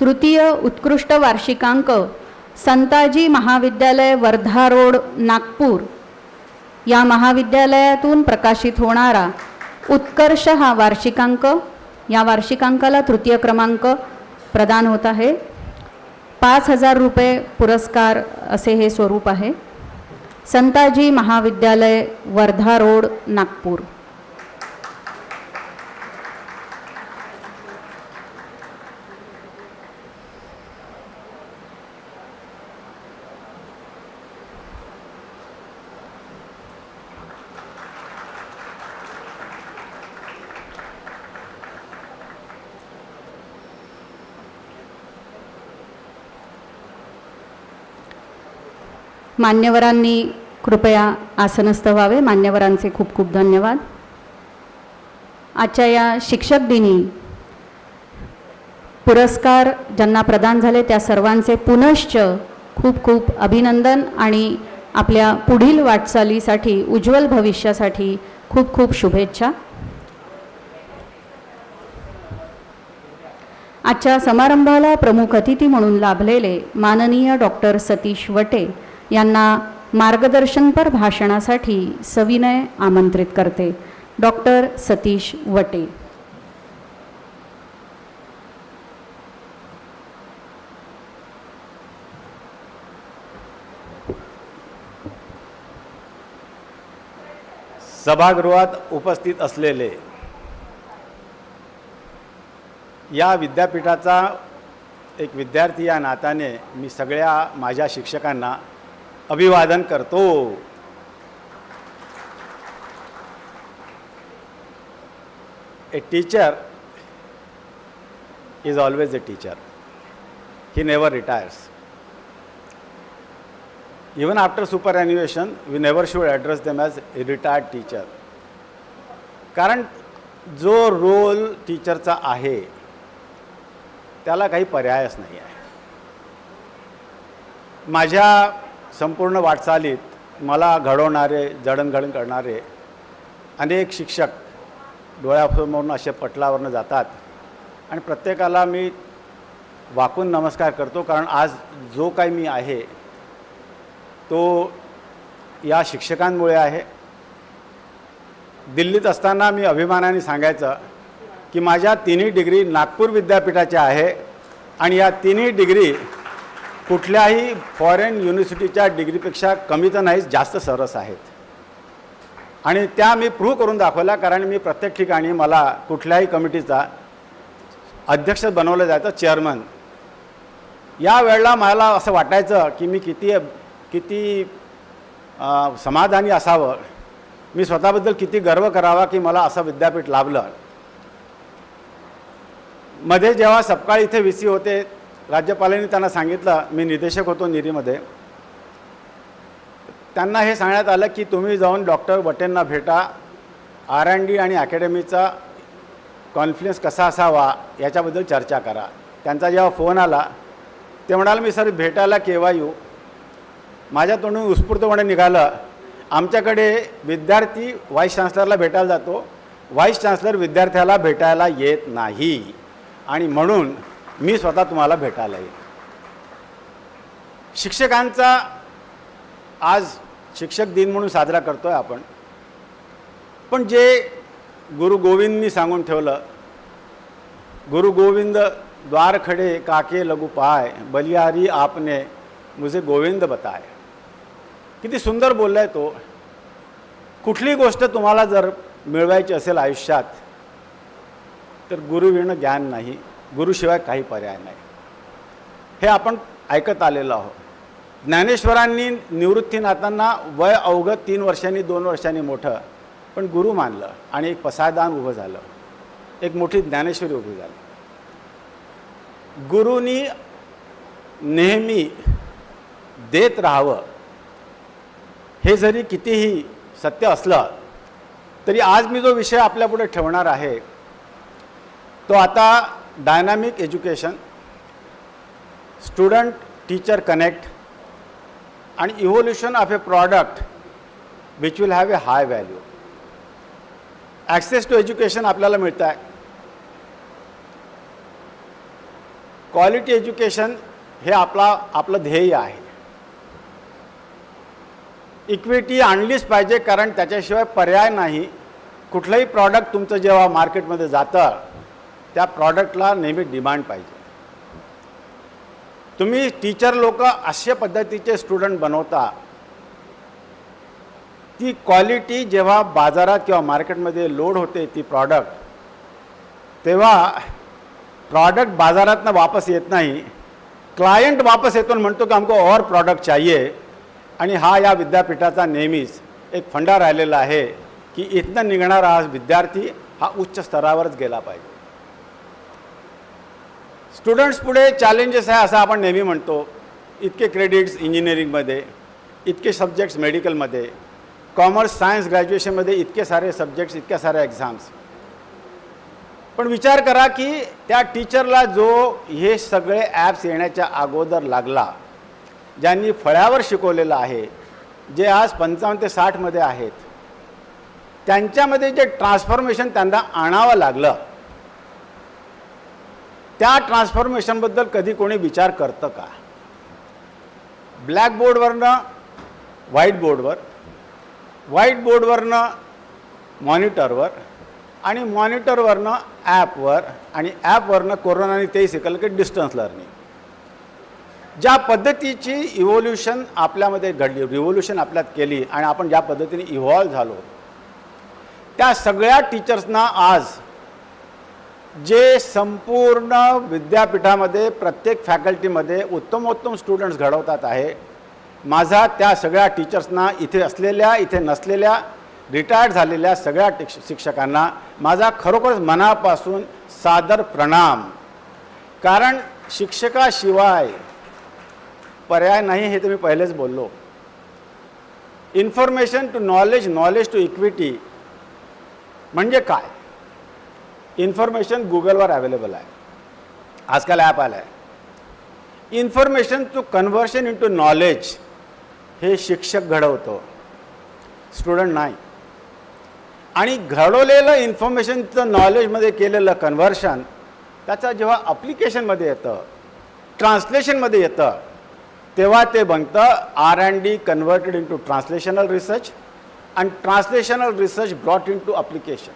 तृतीय उत्कृष्ट वार्षिकांक संताजी महाविद्यालय वर्धा रोड नागपूर या महाविद्यालयातून प्रकाशित होणारा उत्कर्ष हा वार्षिकांक. या वार्षिकांकाला तृतीय क्रमांक प्रदान होत आहे. 5,000 रुपये पुरस्कार असे हे स्वरूप आहे. संताजी महाविद्यालय वर्धा रोड नागपूर. मान्यवरांनी कृपया आसनस्थ व्हावे. मान्यवरांचे खूप खूप धन्यवाद. आजच्या या शिक्षक दिनी पुरस्कार ज्यांना प्रदान झाले त्या सर्वांचे पुनश्च खूप खूप अभिनंदन आणि आपल्या पुढील वाटचालीसाठी उज्ज्वल भविष्यासाठी खूप खूप शुभेच्छा. आजच्या समारंभाला प्रमुख अतिथी म्हणून लाभलेले माननीय डॉक्टर सतीश वटे यांना मार्गदर्शनपर भाषणासाठी सविनय आमंत्रित करते. डॉक्टर सतीश वटे. सभागृहात उपस्थित असलेले या विद्यापीठाचा एक विद्यार्थी या नात्याने मी सगळ्या माझ्या शिक्षकांना अभिवादन करतो. A teacher is always a teacher. He never retires. Even after superannuation, we never should address them as a retired teacher. कारण जो रोल टीचरचा आहे त्याला काही पर्यायच नाही आहे. माझ्या संपूर्ण वाटचालीत मला घडवणारे जडणघडण करणारे अनेक शिक्षक डोळ्यासमोरून असे पटलावरनं जातात आणि प्रत्येकाला मी वाकून नमस्कार करतो. कारण आज जो काही मी आहे तो या शिक्षकांमुळे आहे. दिल्लीत असताना मी अभिमानाने सांगायचं की माझ्या तिन्ही डिग्री नागपूर विद्यापीठाच्या आहे आणि या तिन्ही डिग्री कुठल्याही फॉरेन युनिव्हर्सिटीच्या डिग्रीपेक्षा कमी तर नाहीच, जास्त सरस आहेत. आणि त्या मी प्रूव्ह करून दाखवल्या. कारण मी प्रत्येक ठिकाणी मला कुठल्याही कमिटीचा अध्यक्ष बनवलं जायचं, चेअरमन. या वेळेला मला असं वाटायचं की मी किती समाधानी असावं, मी स्वतःबद्दल किती गर्व करावा की मला असं विद्यापीठ लाभलं. मध्ये जेव्हा सपकाळ इथे VC होते, राज्यपालांनी त्यांना सांगितलं, मी निदेशक होतो निरीमध्ये, त्यांना हे सांगण्यात आलं की तुम्ही जाऊन डॉक्टर वटेंना भेटा, R&D आणि अकॅडमीचा कॉन्फ्लुएन्स कसा असावा याच्याबद्दल चर्चा करा. त्यांचा जेव्हा फोन आला ते म्हणाले मी सर भेटायला केव्हा येऊ. माझ्या तोंडून उत्स्फूर्तपणे निघालं, आमच्याकडे विद्यार्थी व्हाईस चान्सलरला भेटायला जातो, व्हाईस चान्सलर विद्यार्थ्याला भेटायला येत नाही, आणि म्हणून मी स्वतः तुम्हाला भेटायला येईल. शिक्षकांचा आज शिक्षक दिन म्हणून साजरा करतो आहे आपण, पण जे गुरु गोविंदनी सांगून ठेवलं, गुरु गोविंद द्वार खडे काके लगू पाय, बलिहारी आपने मुझे गोविंद बताय. किती सुंदर बोललाय तो. कुठली गोष्ट तुम्हाला जर मिळवायची असेल आयुष्यात तर गुरुविण ज्ञान नाही, गुरुशिवाय काही पर्याय नाही. हे आपण ऐकत आलेलो आहोत. ज्ञानेश्वरांनी निवृत्तीनाथांना वय अवघं 3 वर्षांनी 2 वर्षांनी मोठं पण गुरु मानलं आणि एक पसायदान उभं झालं, एक मोठी ज्ञानेश्वरी उभी झाली. गुरुनी नेहमी देत राहावं हे जरी कितीही सत्य असलं तरी आज मी जो विषय आपल्यापुढे ठेवणार आहे तो आता dynamic education, student teacher connect आणि evolution of a product which will have a high value. Access to education आपल्याला मिळतं आहे. क्वालिटी एज्युकेशन हे आपलं ध्येय आहे. इक्विटी आणलीच पाहिजे, कारण त्याच्याशिवाय पर्याय नाही. कुठलंही प्रॉडक्ट तुमचं जेव्हा मार्केटमध्ये जातं त्या प्रॉडक्टला नेहमी डिमांड पाहिजे. तुम्ही टीचर लोक अशा पद्धतीचे स्टुडंट बनवता, ती क्वालिटी जेव्हा बाजारात किंवा मार्केटमध्ये लोड होते ती प्रॉडक्ट, तेव्हा प्रॉडक्ट बाजारातनं वापस येत नाही, क्लायंट वापस येतो आणि म्हणतो की हमको और प्रॉडक्ट चाहिए. आणि हा या विद्यापीठाचा नेहमीच एक फंडा राहिलेला आहे की इथनं निघणारा हा विद्यार्थी हा उच्च स्तरावरच गेला पाहिजे. स्टुडंट्स पुढे चॅलेंजेस आहे असं आपण नेहमी म्हणतो. इतके क्रेडिट्स इंजिनिअरिंगमध्ये, इतके सब्जेक्ट्स मेडिकलमध्ये, कॉमर्स सायन्स ग्रॅज्युएशनमध्ये इतके सारे सब्जेक्ट्स, इतक्या साऱ्या एक्झाम्स. पण विचार करा की त्या टीचरला जो हे सगळे ॲप्स येण्याच्या अगोदर लागला, ज्यांनी फळ्यावर शिकवलेलं आहे, जे आज 55 ते 60मध्ये आहेत, त्यांच्यामध्ये जे ट्रान्सफॉर्मेशन त्यांना आणावं लागलं, त्या ट्रान्सफॉर्मेशनबद्दल कधी कोणी विचार करतं का? ब्लॅकबोर्डवरनं व्हाईट बोर्डवर, व्हाईट बोर्डवरनं मॉनिटरवर, आणि मॉनिटरवरनं ॲपवर, आणि ॲपवरनं कोरोनाने तेही शिकलं की डिस्टन्स लर्निंग. ज्या पद्धतीची इव्होल्युशन आपल्यामध्ये घडली, रिव्होल्युशन आपल्यात केली आणि आपण ज्या पद्धतीने इव्हॉल्व झालो, त्या सगळ्या टीचर्सना आज जे संपूर्ण विद्यापीठामध्ये प्रत्येक फॅकल्टीमध्ये उत्तमोत्तम स्टुडंट्स घडवतात आहे, माझा त्या सगळ्या टीचर्सना, इथे असलेल्या इथे नसलेल्या, रिटायर्ड झालेल्या सगळ्या शिक्षकांना माझा खरोखरच मनापासून सादर प्रणाम. कारण शिक्षकाशिवाय पर्याय नाही, हे तर मी पहिलेच बोललो. Information to knowledge, knowledge to equity म्हणजे काय? इन्फॉर्मेशन गुगलवर अवेलेबल आहे, आजकाल ॲप आला आहे. Information to conversion into knowledge हे शिक्षक घडवतो, स्टुडंट नाही. आणि घडवलेलं इन्फॉर्मेशनचं नॉलेजमध्ये केलेलं कन्व्हर्शन त्याचा जेव्हा अप्लिकेशनमध्ये येतं, ट्रान्सलेशनमध्ये येतं, तेव्हा ते बनतं R&D converted into translational research, आणि translational research brought into application.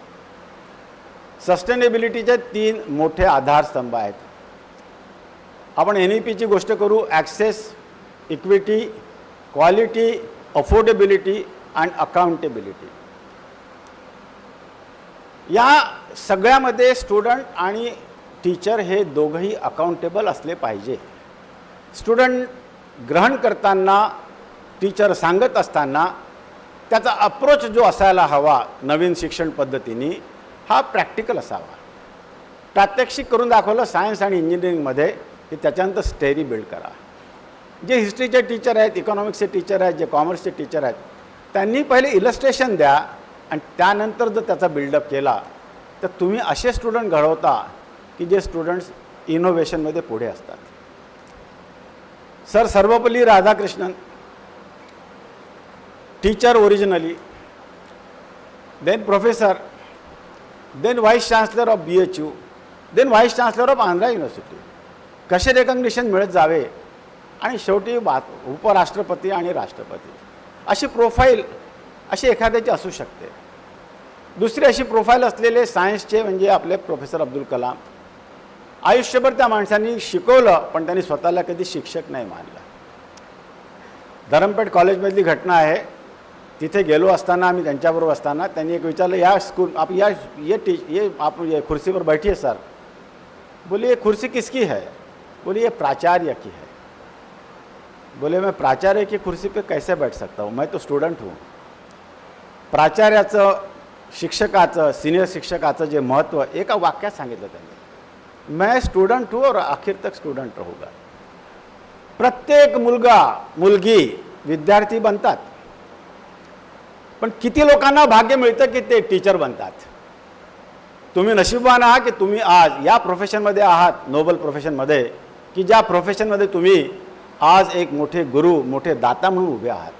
सस्टेनेबिलिटीचे 3 मोठे आधारस्तंभ आहेत. आपण NEPची गोष्ट करू, access, equity, quality, affordability and accountability. या सगळ्यामध्ये स्टुडंट आणि टीचर हे दोघंही अकाउंटेबल असले पाहिजे. स्टुडंट ग्रहण करताना, टीचर सांगत असताना त्याचा अप्रोच जो असायला हवा नवीन शिक्षण पद्धतीने, हा प्रॅक्टिकल असावा. प्रात्यक्षिक करून दाखवलं सायन्स आणि इंजिनिअरिंगमध्ये की त्याच्यानंतर स्टेरी बिल्ड करा. जे हिस्ट्रीचे टीचर आहेत, इकॉनॉमिक्सचे टीचर आहेत, जे कॉमर्सचे टीचर आहेत, त्यांनी पहिले इलस्ट्रेशन द्या आणि त्यानंतर जर त्याचा बिल्डअप केला तर तुम्ही असे स्टुडंट घडवता की जे स्टुडंट्स इनोव्हेशनमध्ये पुढे असतात. Sir Sarvepalli Radhakrishnan teacher originally, then professor, then vice chancellor of BHU, then vice chancellor of Andhra University. कसे रेकग्निशन मिळत जावे आणि शेवटी उपराष्ट्रपती आणि राष्ट्रपती अशी प्रोफाईल अशी एखाद्याची असू शकते. दुसरी अशी प्रोफाईल असलेले सायन्सचे म्हणजे आपले प्रोफेसर अब्दुल कलाम. आयुष्यभर त्या माणसांनी शिकवलं पण त्यांनी स्वतःला कधी शिक्षक नाही मानलं. धरमपेठ कॉलेजमधली घटना आहे. तिथे गेलो असताना आम्ही त्यांच्याबरोबर असताना त्यांनी एक विचारलं, या स्कूल आप ये आप ये कुर्सी पर बैठिए सर. बोले ये कुर्सी किसकी है? बोले ये प्राचार्य की है. बोले मैं प्राचार्य की कुर्सी पे कैसे बैठ सकता हूँ, मैं तो स्टुडंट हूँ. प्राचार्याचं शिक्षकाचं सिनियर शिक्षकाचं जे महत्त्व एका वाक्यात सांगितलं त्यांनी, मैं स्टुडंट हूँ और आखिर तक स्टुडंट रहूँगा. प्रत्येक मुलगा मुलगी विद्यार्थी बनतात पण किती लोकांना भाग्य मिळतं की ते टीचर बनतात. तुम्ही नशीबवान आहात की तुम्ही आज या प्रोफेशनमध्ये आहात, नोबल प्रोफेशनमध्ये, की ज्या प्रोफेशनमध्ये तुम्ही आज एक मोठे गुरु मोठे दाता म्हणून उभे आहात.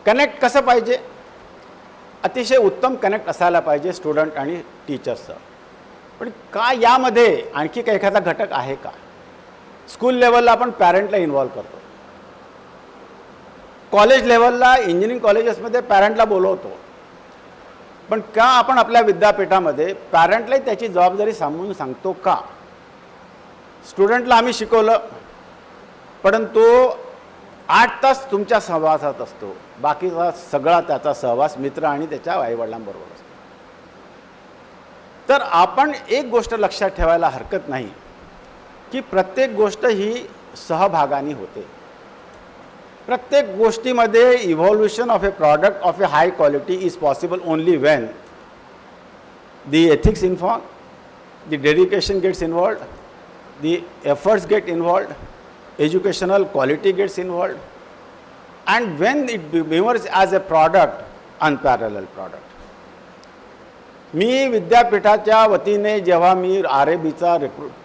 कनेक्ट कसं पाहिजे? अतिशय उत्तम कनेक्ट असायला पाहिजे स्टुडंट आणि टीचर्सचं. पण का यामध्ये आणखी काही एखादा घटक आहे का? स्कूल लेवलला आपण पॅरेंटला इन्व्हॉल्व करतो, कॉलेज लेवलला इंजिनिअरिंग कॉलेजेसमध्ये पॅरेंटला बोलवतो, पण का आपण आपल्या विद्यापीठामध्ये पॅरेंटलाही त्याची जबाबदारी सांगून सांगतो का? स्टुडंटला आम्ही शिकवलं परंतु 8 तास तुमच्या सहवासात असतो, बाकीचा सगळा त्याचा सहवास मित्र आणि त्याच्या आईवडिलांबरोबर असतो. तर आपण एक गोष्ट लक्षात ठेवायला हरकत नाही की प्रत्येक गोष्ट ही सहभागाने होते. प्रत्येक गोष्टीमध्ये evolution of a product of a high quality is possible only when the ethics involve, the dedication gets involved, the efforts get involved, educational quality gets involved, and when it emerges as a product, unparalleled product. मी विद्यापीठाच्या वतीने जेव्हा मी RABचा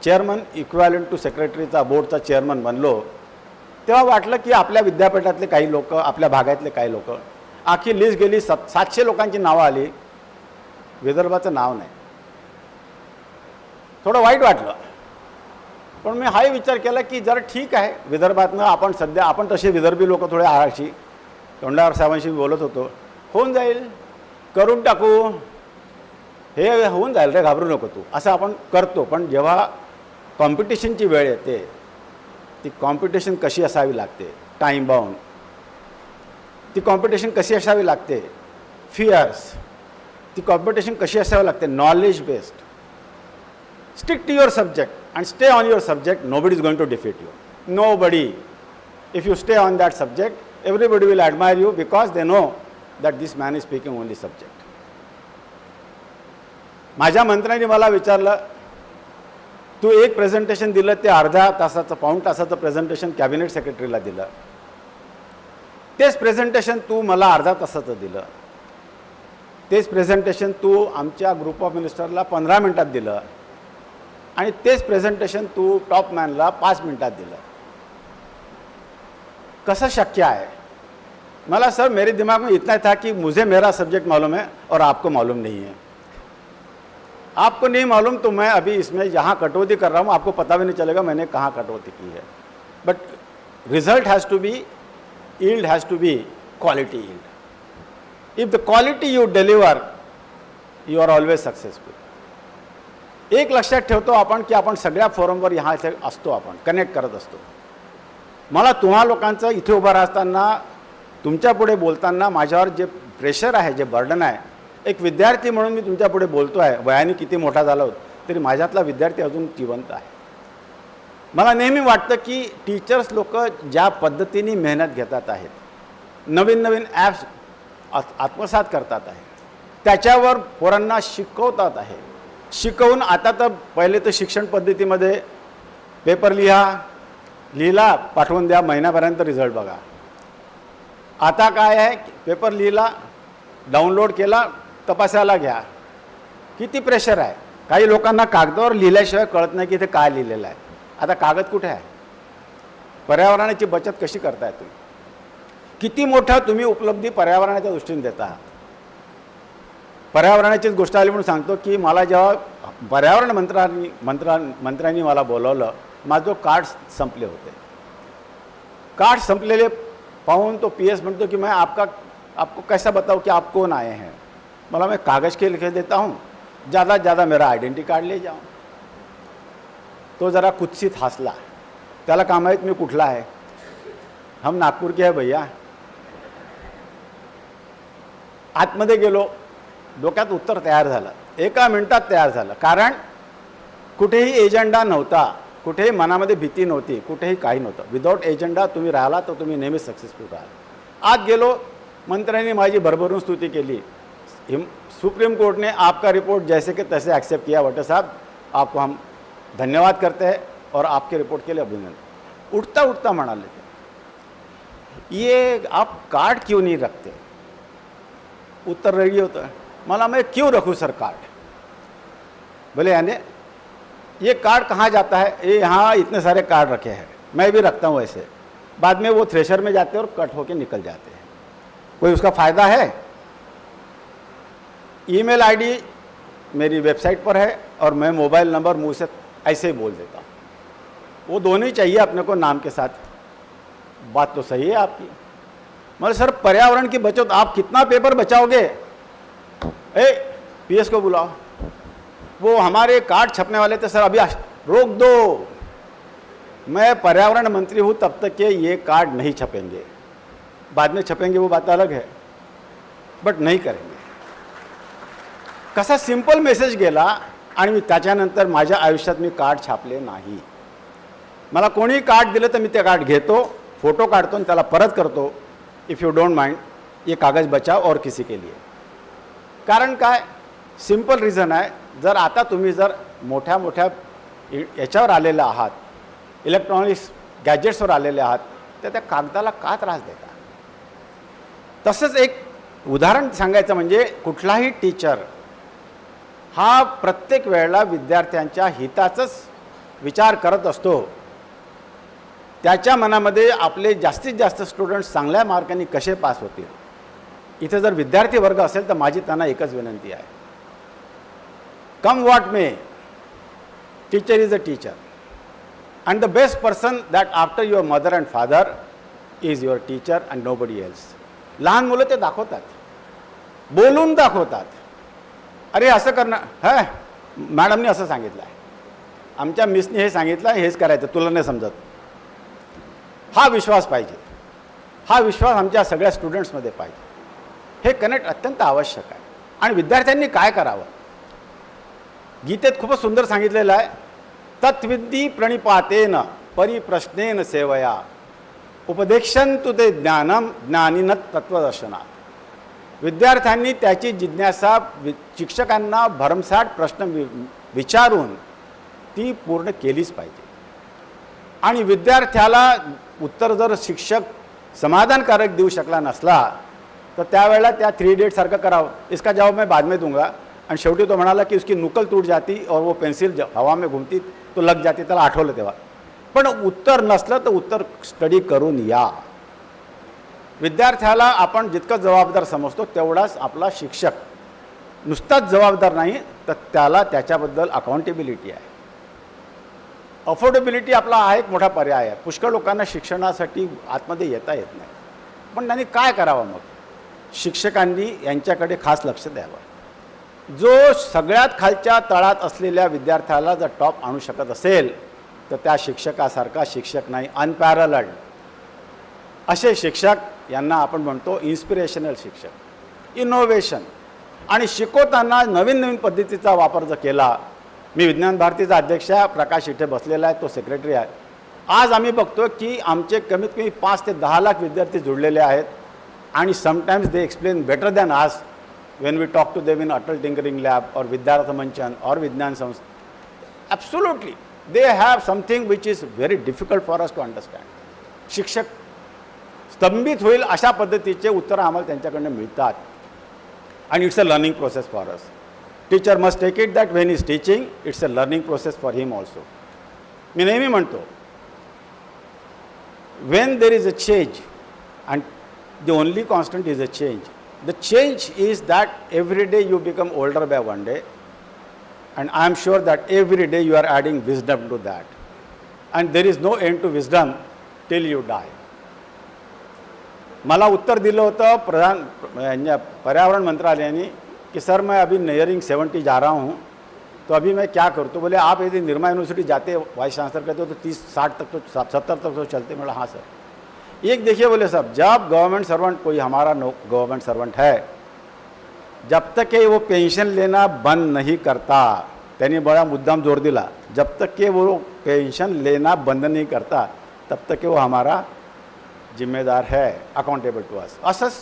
चेअरमन इक्वॅलंट टू सेक्रेटरीचा बोर्डचा चेअरमन बनलो तेव्हा वाटलं की आपल्या विद्यापीठातले काही लोक, आपल्या भागातले काही लोक, आखी लिस्ट गेली, 700 लोकांची नावं आली, विदर्भाचं नाव नाही. थोडं वाईट वाटलं. पण मी हाही विचार केला की जर ठीक आहे, विदर्भातनं आपण तसे विदर्भी लोक थोडे आळशी, तोंडावर साहेबांशी बोलत होतो, होऊन जाईल, करून टाकू, हे होऊन जाईल रे, घाबरू नको तू, असं आपण करतो. पण जेव्हा कॉम्पिटिशनची वेळ येते, ती कॉम्पिटिशन कशी असावी लागते, टाईम बाउंड, ती कॉम्पिटिशन कशी असावी लागते, फिअर्स, ती कॉम्पिटिशन कशी असावी लागते, knowledge based. Stick to your subject and stay on your subject. Nobody is going to defeat you. Nobody. If you stay on that subject, everybody will admire you because they know that this man is speaking only subject. माझ्या मंत्र्यांनी मला विचारलं, तू एक प्रेझेंटेशन दिलं, ते अर्ध्या तासाचं पाऊण तासाचं प्रेझेंटेशन कॅबिनेट सेक्रेटरीला दिलं, तेच प्रेझेंटेशन तू मला अर्ध्या तासाचं दिलं, तेच प्रेझेंटेशन तू आमच्या ग्रुप ऑफ मिनिस्टरला 15 मिनिटात दिलं, आणि तेच प्रेझेंटेशन तू टॉपमॅनला 5 मिनिटात दिलं. कसं शक्य आहे? मला सर मेरे दिमाग में इतना था कि मुझे मेरा सब्जेक्ट मालूम है और आपको मालूम नहीं है. आपको नहीं मालूम तो मैं अभी इसमें जहाँ कटौती कर रहा हूँ आपको पता भी नहीं चलेगा मैंने कहाँ कटौती की है. But result has to be, yield has to be quality yield. If the quality you deliver you are always successful. एक लक्षात ठेवतो आपण की आपण सगळ्या फोरमवर ह्या इथे असतो, आपण कनेक्ट करत असतो. मला तुम्हा लोकांचं इथे उभं राहताना, तुमच्यापुढे बोलताना माझ्यावर जे प्रेशर आहे, जे बर्डन आहे, एक विद्यार्थी म्हणून मी तुमच्यापुढे बोलतो आहे. वयाने किती मोठा झाला होता तरी माझ्यातला विद्यार्थी अजून जिवंत आहे. मला नेहमी वाटतं की टीचर्स लोक ज्या पद्धतीने मेहनत घेतात आहेत, नवीन नवीन ॲप्स आत्मसात करतात आहे, त्याच्यावर पोरांना शिकवतात आहे. शिकवून आता तर पहिले तर शिक्षण पद्धतीमध्ये पेपर लिहिला पाठवून द्या, महिन्यापर्यंत रिझल्ट बघा. आता काय आहे, पेपर लिहिला, डाउनलोड केला, तपासायला घ्या. किती प्रेशर आहे. काही लोकांना कागदावर लिहिल्याशिवाय कळत नाही की ते काय लिहिलेलं आहे. आता कागद कुठे आहे? पर्यावरणाची बचत कशी करताय तुम्ही? किती मोठा तुम्ही उपलब्धी पर्यावरणाच्या दृष्टीने देता आहात. पर्यावरणाचीच गोष्ट आली म्हणून सांगतो की मला जेव्हा पर्यावरण मंत्र्यांनी मला बोलवलं, माझं कार्ड संपले होते. कार्ड संपलेले पाहून तो PS म्हणतो की मैं आपको कैसा बताऊँ कि आप कौन आए हैं. मला मैं कागज़ के लिखे देता हूँ, ज़्यादा से ज़्यादा मेरा आइडेंटिटी कार्ड ले जाऊँ. तो जरा कुत्सित हसला. त्याला काय माहीत मी कुठला आहे. हम नागपूर के है भैया. आतमध्ये गेलो, डोक्यात उत्तर तयार झालं, एका मिनिटात तयार झालं. कारण कुठेही एजेंडा नव्हता, कुठेही मनामध्ये भीती नव्हती, कुठेही काही नव्हतं. विदाउट एजेंडा तुम्ही राहिला तर तुम्ही नेहमीच सक्सेसफुल राहाल. आत गेलो, मंत्र्यांनी माझी भरभरून स्तुती केली. सुप्रीम कोर्ट ने आपका रिपोर्ट जैसे कि तैसे एक्सेप्ट किया. वटे साहब, आपको हम धन्यवाद करते हैं और आपके रिपोर्ट के लिए अभिनंदन. उठता उठता म्हणाले ते, ये आप कार्ड क्यों नहीं रखते. उत्तर रेडी होतं. मला मैं क्यों रखूँ सर कार्ड. बोले यानी ये कार्ड कहाँ जाता है. ये यहाँ इतने सारे कार्ड रखे हैं, मैं भी रखता हूँ ऐसे. बाद में वो थ्रेशर में जाते हैं और कट होके निकल जाते हैं. कोई उसका फ़ायदा है. ईमेल आईडी मेरी वेबसाइट पर है और मैं मोबाइल नंबर मुँह से ऐसे ही बोल देता हूँ. वो दोनों ही चाहिए अपने को नाम के साथ. बात तो सही है आपकी. मतलब सर पर्यावरण की बचत, आप कितना पेपर बचाओगे. PS को बुलाओ. वो हमारे कार्ड छपने वाले थे, सर अभी रोक दो. मैं पर्यावरण मंत्री हूँ तब तक के ये कार्ड नहीं छपेंगे. बाद में छपेंगे वो बात अलग है, बट नहीं करेंगे. कसा सिंपल मेसेज गेला आणि मी त्याच्यानंतर माझ्या आयुष्यात मी कार्ड छापले नाही. मला कोणी कार्ड दिलं तर मी ते कार्ड घेतो, फोटो काढतो आणि त्याला परत करतो. इफ़ यू डोंट माइंड, ये कागज़ बचाओ और किसी के लिए. कारण काय, सिंपल रिझन आहे. जर आता तुम्ही जर मोठ्या मोठ्या याच्यावर आलेले आहात, इलेक्ट्रॉनिक्स गॅजेट्सवर आलेले आहात, तर त्या कागदाला का त्रास देता. तसंच एक उदाहरण सांगायचं म्हणजे कुठलाही टीचर हा प्रत्येक वेळेला विद्यार्थ्यांच्या हिताचाच विचार करत असतो. त्याच्या मनामध्ये आपले जास्तीत जास्त स्टुडंट्स चांगल्या मार्कांनी कसे पास होतील. इथे जर विद्यार्थी वर्ग असेल तर माझी त्यांना एकच विनंती आहे, come what may, teacher is a teacher and the best person that after your mother and father is your teacher and nobody else. लहान मुलं ते दाखवतात, बोलून दाखवतात. अरे असं करणं, हां मॅडमने असं सांगितलं आहे, आमच्या मिसने हे सांगितलं आहे, हेच करायचं, तुला नाही समजत. हा विश्वास पाहिजे. हा विश्वास आमच्या सगळ्या स्टुडंट्समध्ये पाहिजे. हे कनेक्ट अत्यंत आवश्यक आहे. आणि विद्यार्थ्यांनी काय करावं, गीतेत खूपच सुंदर सांगितलेलं आहे. तत्विद्धी प्रणिपातेन परिप्रश्नेन सेवया उपदेक्षन्तु ते ज्ञानम ज्ञानिन तत्वदर्शनात. विद्यार्थ्यांनी त्याची जिज्ञासा शिक्षकांना भरमसाठ प्रश्न विचारून ती पूर्ण केलीच पाहिजे. आणि विद्यार्थ्याला उत्तर जर शिक्षक समाधानकारक देऊ शकला नसला तर त्यावेळेला त्या 3 इडियट सारखं करावं, इसका जवाब मैं बाद में दूंगा. आणि शेवटी तो म्हणाला की उसकी नुकल टूट जाती और वो पेन्सिल हवा में घुमती तो लग जाती. त्याला आठवलं तेव्हा. पण उत्तर नसलं तर उत्तर स्टडी करून या. विद्यार्थ्याला आपण जितकं जबाबदार समजतो तेवढाच आपला शिक्षक. नुसताच जबाबदार नाही तर त्याला त्याच्याबद्दल अकाउंटेबिलिटी आहे. अफोर्डेबिलिटी आपला हा एक मोठा पर्याय आहे. पुष्कळ लोकांना शिक्षणासाठी आतमध्ये येता येत नाही. पण त्यांनी काय करावं मग, शिक्षकांनी यांच्याकडे खास लक्ष द्यावं. जो सगळ्यात खालच्या तळात असलेल्या विद्यार्थ्याला जर टॉप आणू शकत असेल तर त्या शिक्षकासारखा शिक्षक नाही. अनपॅरलड असे शिक्षक यांना आपण म्हणतो इन्स्पिरेशनल शिक्षक. इनोव्हेशन आणि शिकवताना नवीन नवीन पद्धतीचा वापर जर केला. मी विज्ञान भारतीचा अध्यक्ष आहे, प्रकाश इथे बसलेला आहे, तो सेक्रेटरी आहे. आज आम्ही बघतो की आमचे कमीत कमी 5 ते 10 लाख विद्यार्थी जुळलेले आहेत. आणि sometimes they explain better than आस when we talk to them in Atal Tinkering Lab or Vidyartha Manchan or Vignan Samstha. Absolutely, they have something which is very difficult for us to understand. शिक्षक स्तंभित होईल अशा पद्धतीचे उत्तर आम्हाला त्यांच्याकडनं मिळतात. आणि it's a learning process for us. Teacher must take it that when is teaching it's a learning process for him also. मी नेहमी म्हणतो, when there is a change and the only constant is a change. The change is that every day you become older by one day, and I am sure that every day you are adding wisdom to that. And there is no end to wisdom till you die. मला उत्तर दिलं होतं पर्यावरण मंत्रालयाने कि सर मैं अभी नियरिंग 70 जा रहा हूँ, तो अभी मैं क्या करूँ? तो बोले आप यदि निर्मा यूनिवर्सिटी जाते वाइस चांसलर कहते हो तो 30-60 तक तो 70 तक तो चलते। बोला हाँ सर। एक देखिए बोले साहब, जब गवर्नमेंट सर्वेंट कोई हमारा गवर्नमेंट सर्वेंट है, जब तक कि वो पेंशन लेना बंद नहीं करता, त्यांनी बड़ा मुद्दाम जोर दिला, जब तक कि वो पेंशन लेना बंद नहीं करता तब तक कि वो हमारा जिम्मेदार है, अकाउंटेबल टू अस। असंच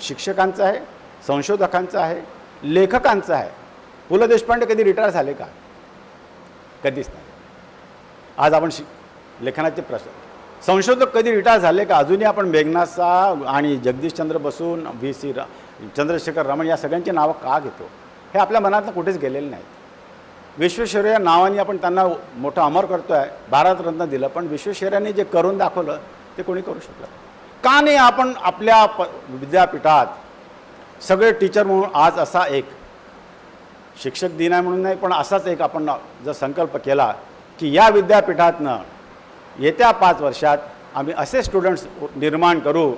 शिक्षकांचं आहे, संशोधकांचं आहे, लेखकांचं आहे। पु ल देशपांडे कधी रिटायर झाले का? कधीच नाही। आज आपण लेखनाचे प्रश्न, संशोधक कधी रिटायर झाले का? अजूनही आपण मेघनाथ आणि जगदीशचंद्र बसू, VC चंद्रशेखर रमण या सगळ्यांची नावं का घेतो? हे आपल्या मनातनं कुठेच गेलेलं नाहीत। विश्वेश्वरय्या नावाने आपण त्यांना मोठं अमर करतो आहे, भारतरत्न दिलं, पण विश्वेश्वरय्यांनी जे करून दाखवलं ते कोणी करू शकलं का नाही? आपण आपल्या विद्यापीठात सगळे टीचर म्हणून आज असा एक शिक्षक दिन आहे म्हणून नाही, पण असाच एक आपण जर संकल्प केला की या विद्यापीठातनं येत्या 5 वर्षात आम्ही असे स्टुडंट्स निर्माण करू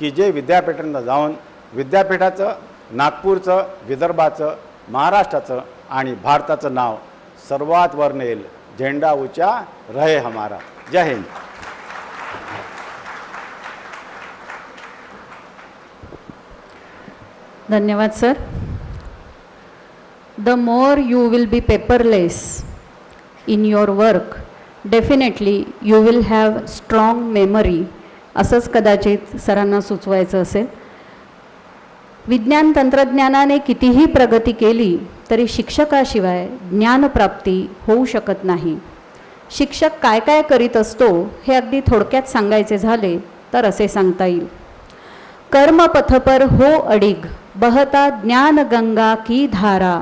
की जे विद्यापीठांना जाऊन विद्यापीठाचं, नागपूरचं, विदर्भाचं, महाराष्ट्राचं आणि भारताचं नाव सर्वात वर नेल। झेंडा ऊंचा रहे हमारा। जय हिंद। धन्यवाद sir. The more you will be paperless in your work, definitely you will have strong memory. असंच कदाचित सरांना सुचवायचं असेल. विज्ञान तंत्रज्ञानाने कितीही प्रगती केली तरी शिक्षकाशिवाय ज्ञानप्राप्ती होऊ शकत नाही. शिक्षक काय काय करीत असतो हे अगदी थोडक्यात सांगायचे झाले तर असे सांगता येईल. कर्मपथ पर हो अडिग, बहता ज्ञान गंगा की धारा,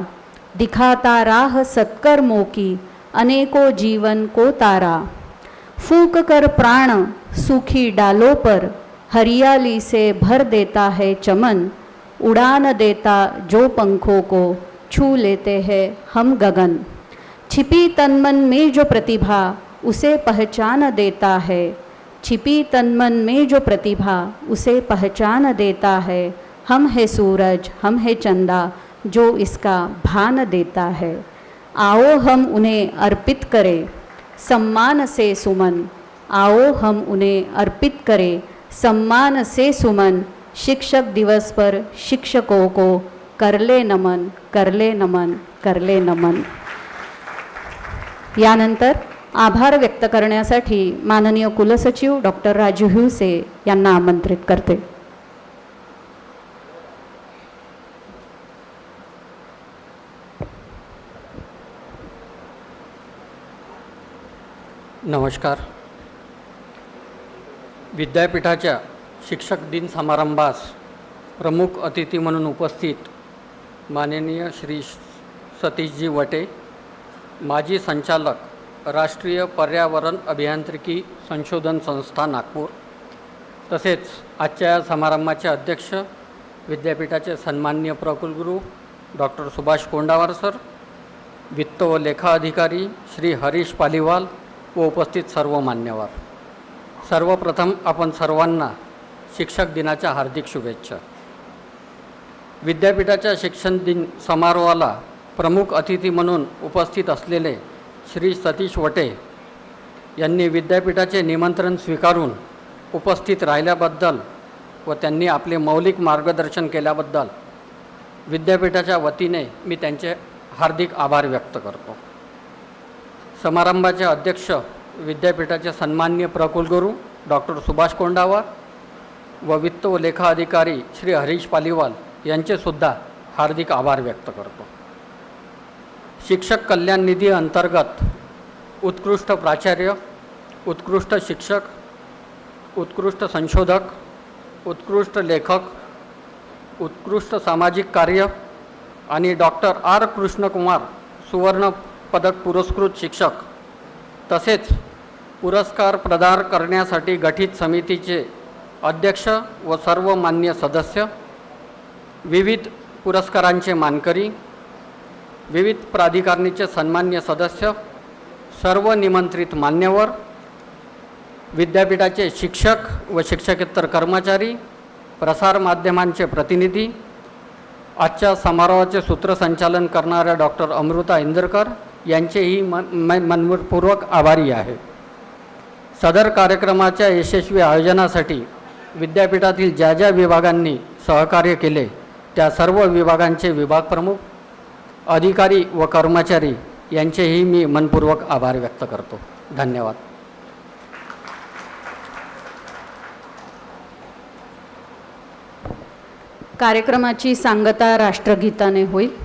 दिखाता राह सत्कर्मों की, अनेकों जीवन को तारा. फूक कर प्राण सूखी डालों पर, हरियाली से भर देता है चमन, उड़ान देता जो पंखों को, छू लेते हैं हम गगन. छिपी तन्मन में जो प्रतिभा उसे पहचान देता है, छिपी तन्मन में जो प्रतिभा उसे पहचान देता है. हम है सूरज, हम है चंदा, जो इसका भान देता है. आओ हम उन्हें अर्पित करें सम्मान से सुमन, आओ हम उन्हें अर्पित करें सम्मान से सुमन. शिक्षक दिवस पर शिक्षकों को कर ले नमन, कर ले नमन, कर ले नमन. यानंतर आभार व्यक्त करण्यासाठी माननीय कुलसचिव डॉक्टर राजू हिवसे यांना आमंत्रित करते. नमस्कार. विद्यापीठाच्या शिक्षक दिन समारंभास प्रमुख अतिथी म्हणून उपस्थित माननीय श्री सतीशजी वटे, माजी संचालक राष्ट्रीय पर्यावरण अभियांत्रिकी संशोधन संस्था नागपूर, तसेच आजच्या या समारंभाचे अध्यक्ष विद्यापीठाचे सन्माननीय प्रकुलगुरू डॉक्टर सुभाष कोंडावार सर, वित्त व लेखा अधिकारी श्री हरीश पालीवाल व उपस्थित सर्व मान्यवर, सर्वप्रथम आपण सर्वांना शिक्षक दिनाच्या हार्दिक शुभेच्छा. विद्यापीठाच्या शिक्षण दिन समारोहाला प्रमुख अतिथी म्हणून उपस्थित असलेले श्री सतीश वटे यांनी विद्यापीठाचे निमंत्रण स्वीकारून उपस्थित राहिल्याबद्दल व त्यांनी आपले मौलिक मार्गदर्शन केल्याबद्दल विद्यापीठाच्या वतीने मी त्यांचे हार्दिक आभार व्यक्त करतो. समारंभाचे अध्यक्ष विद्यापीठाचे सन्माननीय प्रकुलगुरू डॉक्टर सुभाष कोंडावार व वित्त व लेखा अधिकारी श्री हरीश पालीवाल यांचेसुद्धा हार्दिक आभार व्यक्त करतो. शिक्षक कल्याण निधी अंतर्गत उत्कृष्ट प्राचार्य, उत्कृष्ट शिक्षक, उत्कृष्ट संशोधक, उत्कृष्ट लेखक, उत्कृष्ट सामाजिक कार्य आणि डॉक्टर आर कृष्णकुमार सुवर्ण पदक पुरस्कृत शिक्षक, तसेच पुरस्कार प्रदान करण्यासाठी गठीत समितीचे अध्यक्ष व सर्व मान्य सदस्य, विविध पुरस्कारांचे मानकरी, विविध प्राधिकारणीचे सन्मान्य सदस्य, सर्व निमंत्रित मान्यवर, विद्यापीठाचे शिक्षक व शिक्षकेतर कर्मचारी, प्रसारमाध्यमांचे प्रतिनिधी, आजच्या समारोहाचे सूत्रसंचालन करणाऱ्या डॉक्टर अमृता इंदरकर यांचेही मनपूर्वक आभारी आहे. सदर कार्यक्रमाच्या यशस्वी आयोजनासाठी विद्यापीठातील ज्या ज्या विभागांनी सहकार्य केले त्या सर्व विभागांचे विभाग प्रमुख, अधिकारी व कर्मचारी यांचेही मी मनपूर्वक आभार व्यक्त करतो. धन्यवाद. कार्यक्रमाची सांगता राष्ट्रगीताने होईल.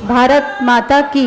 भारत माता की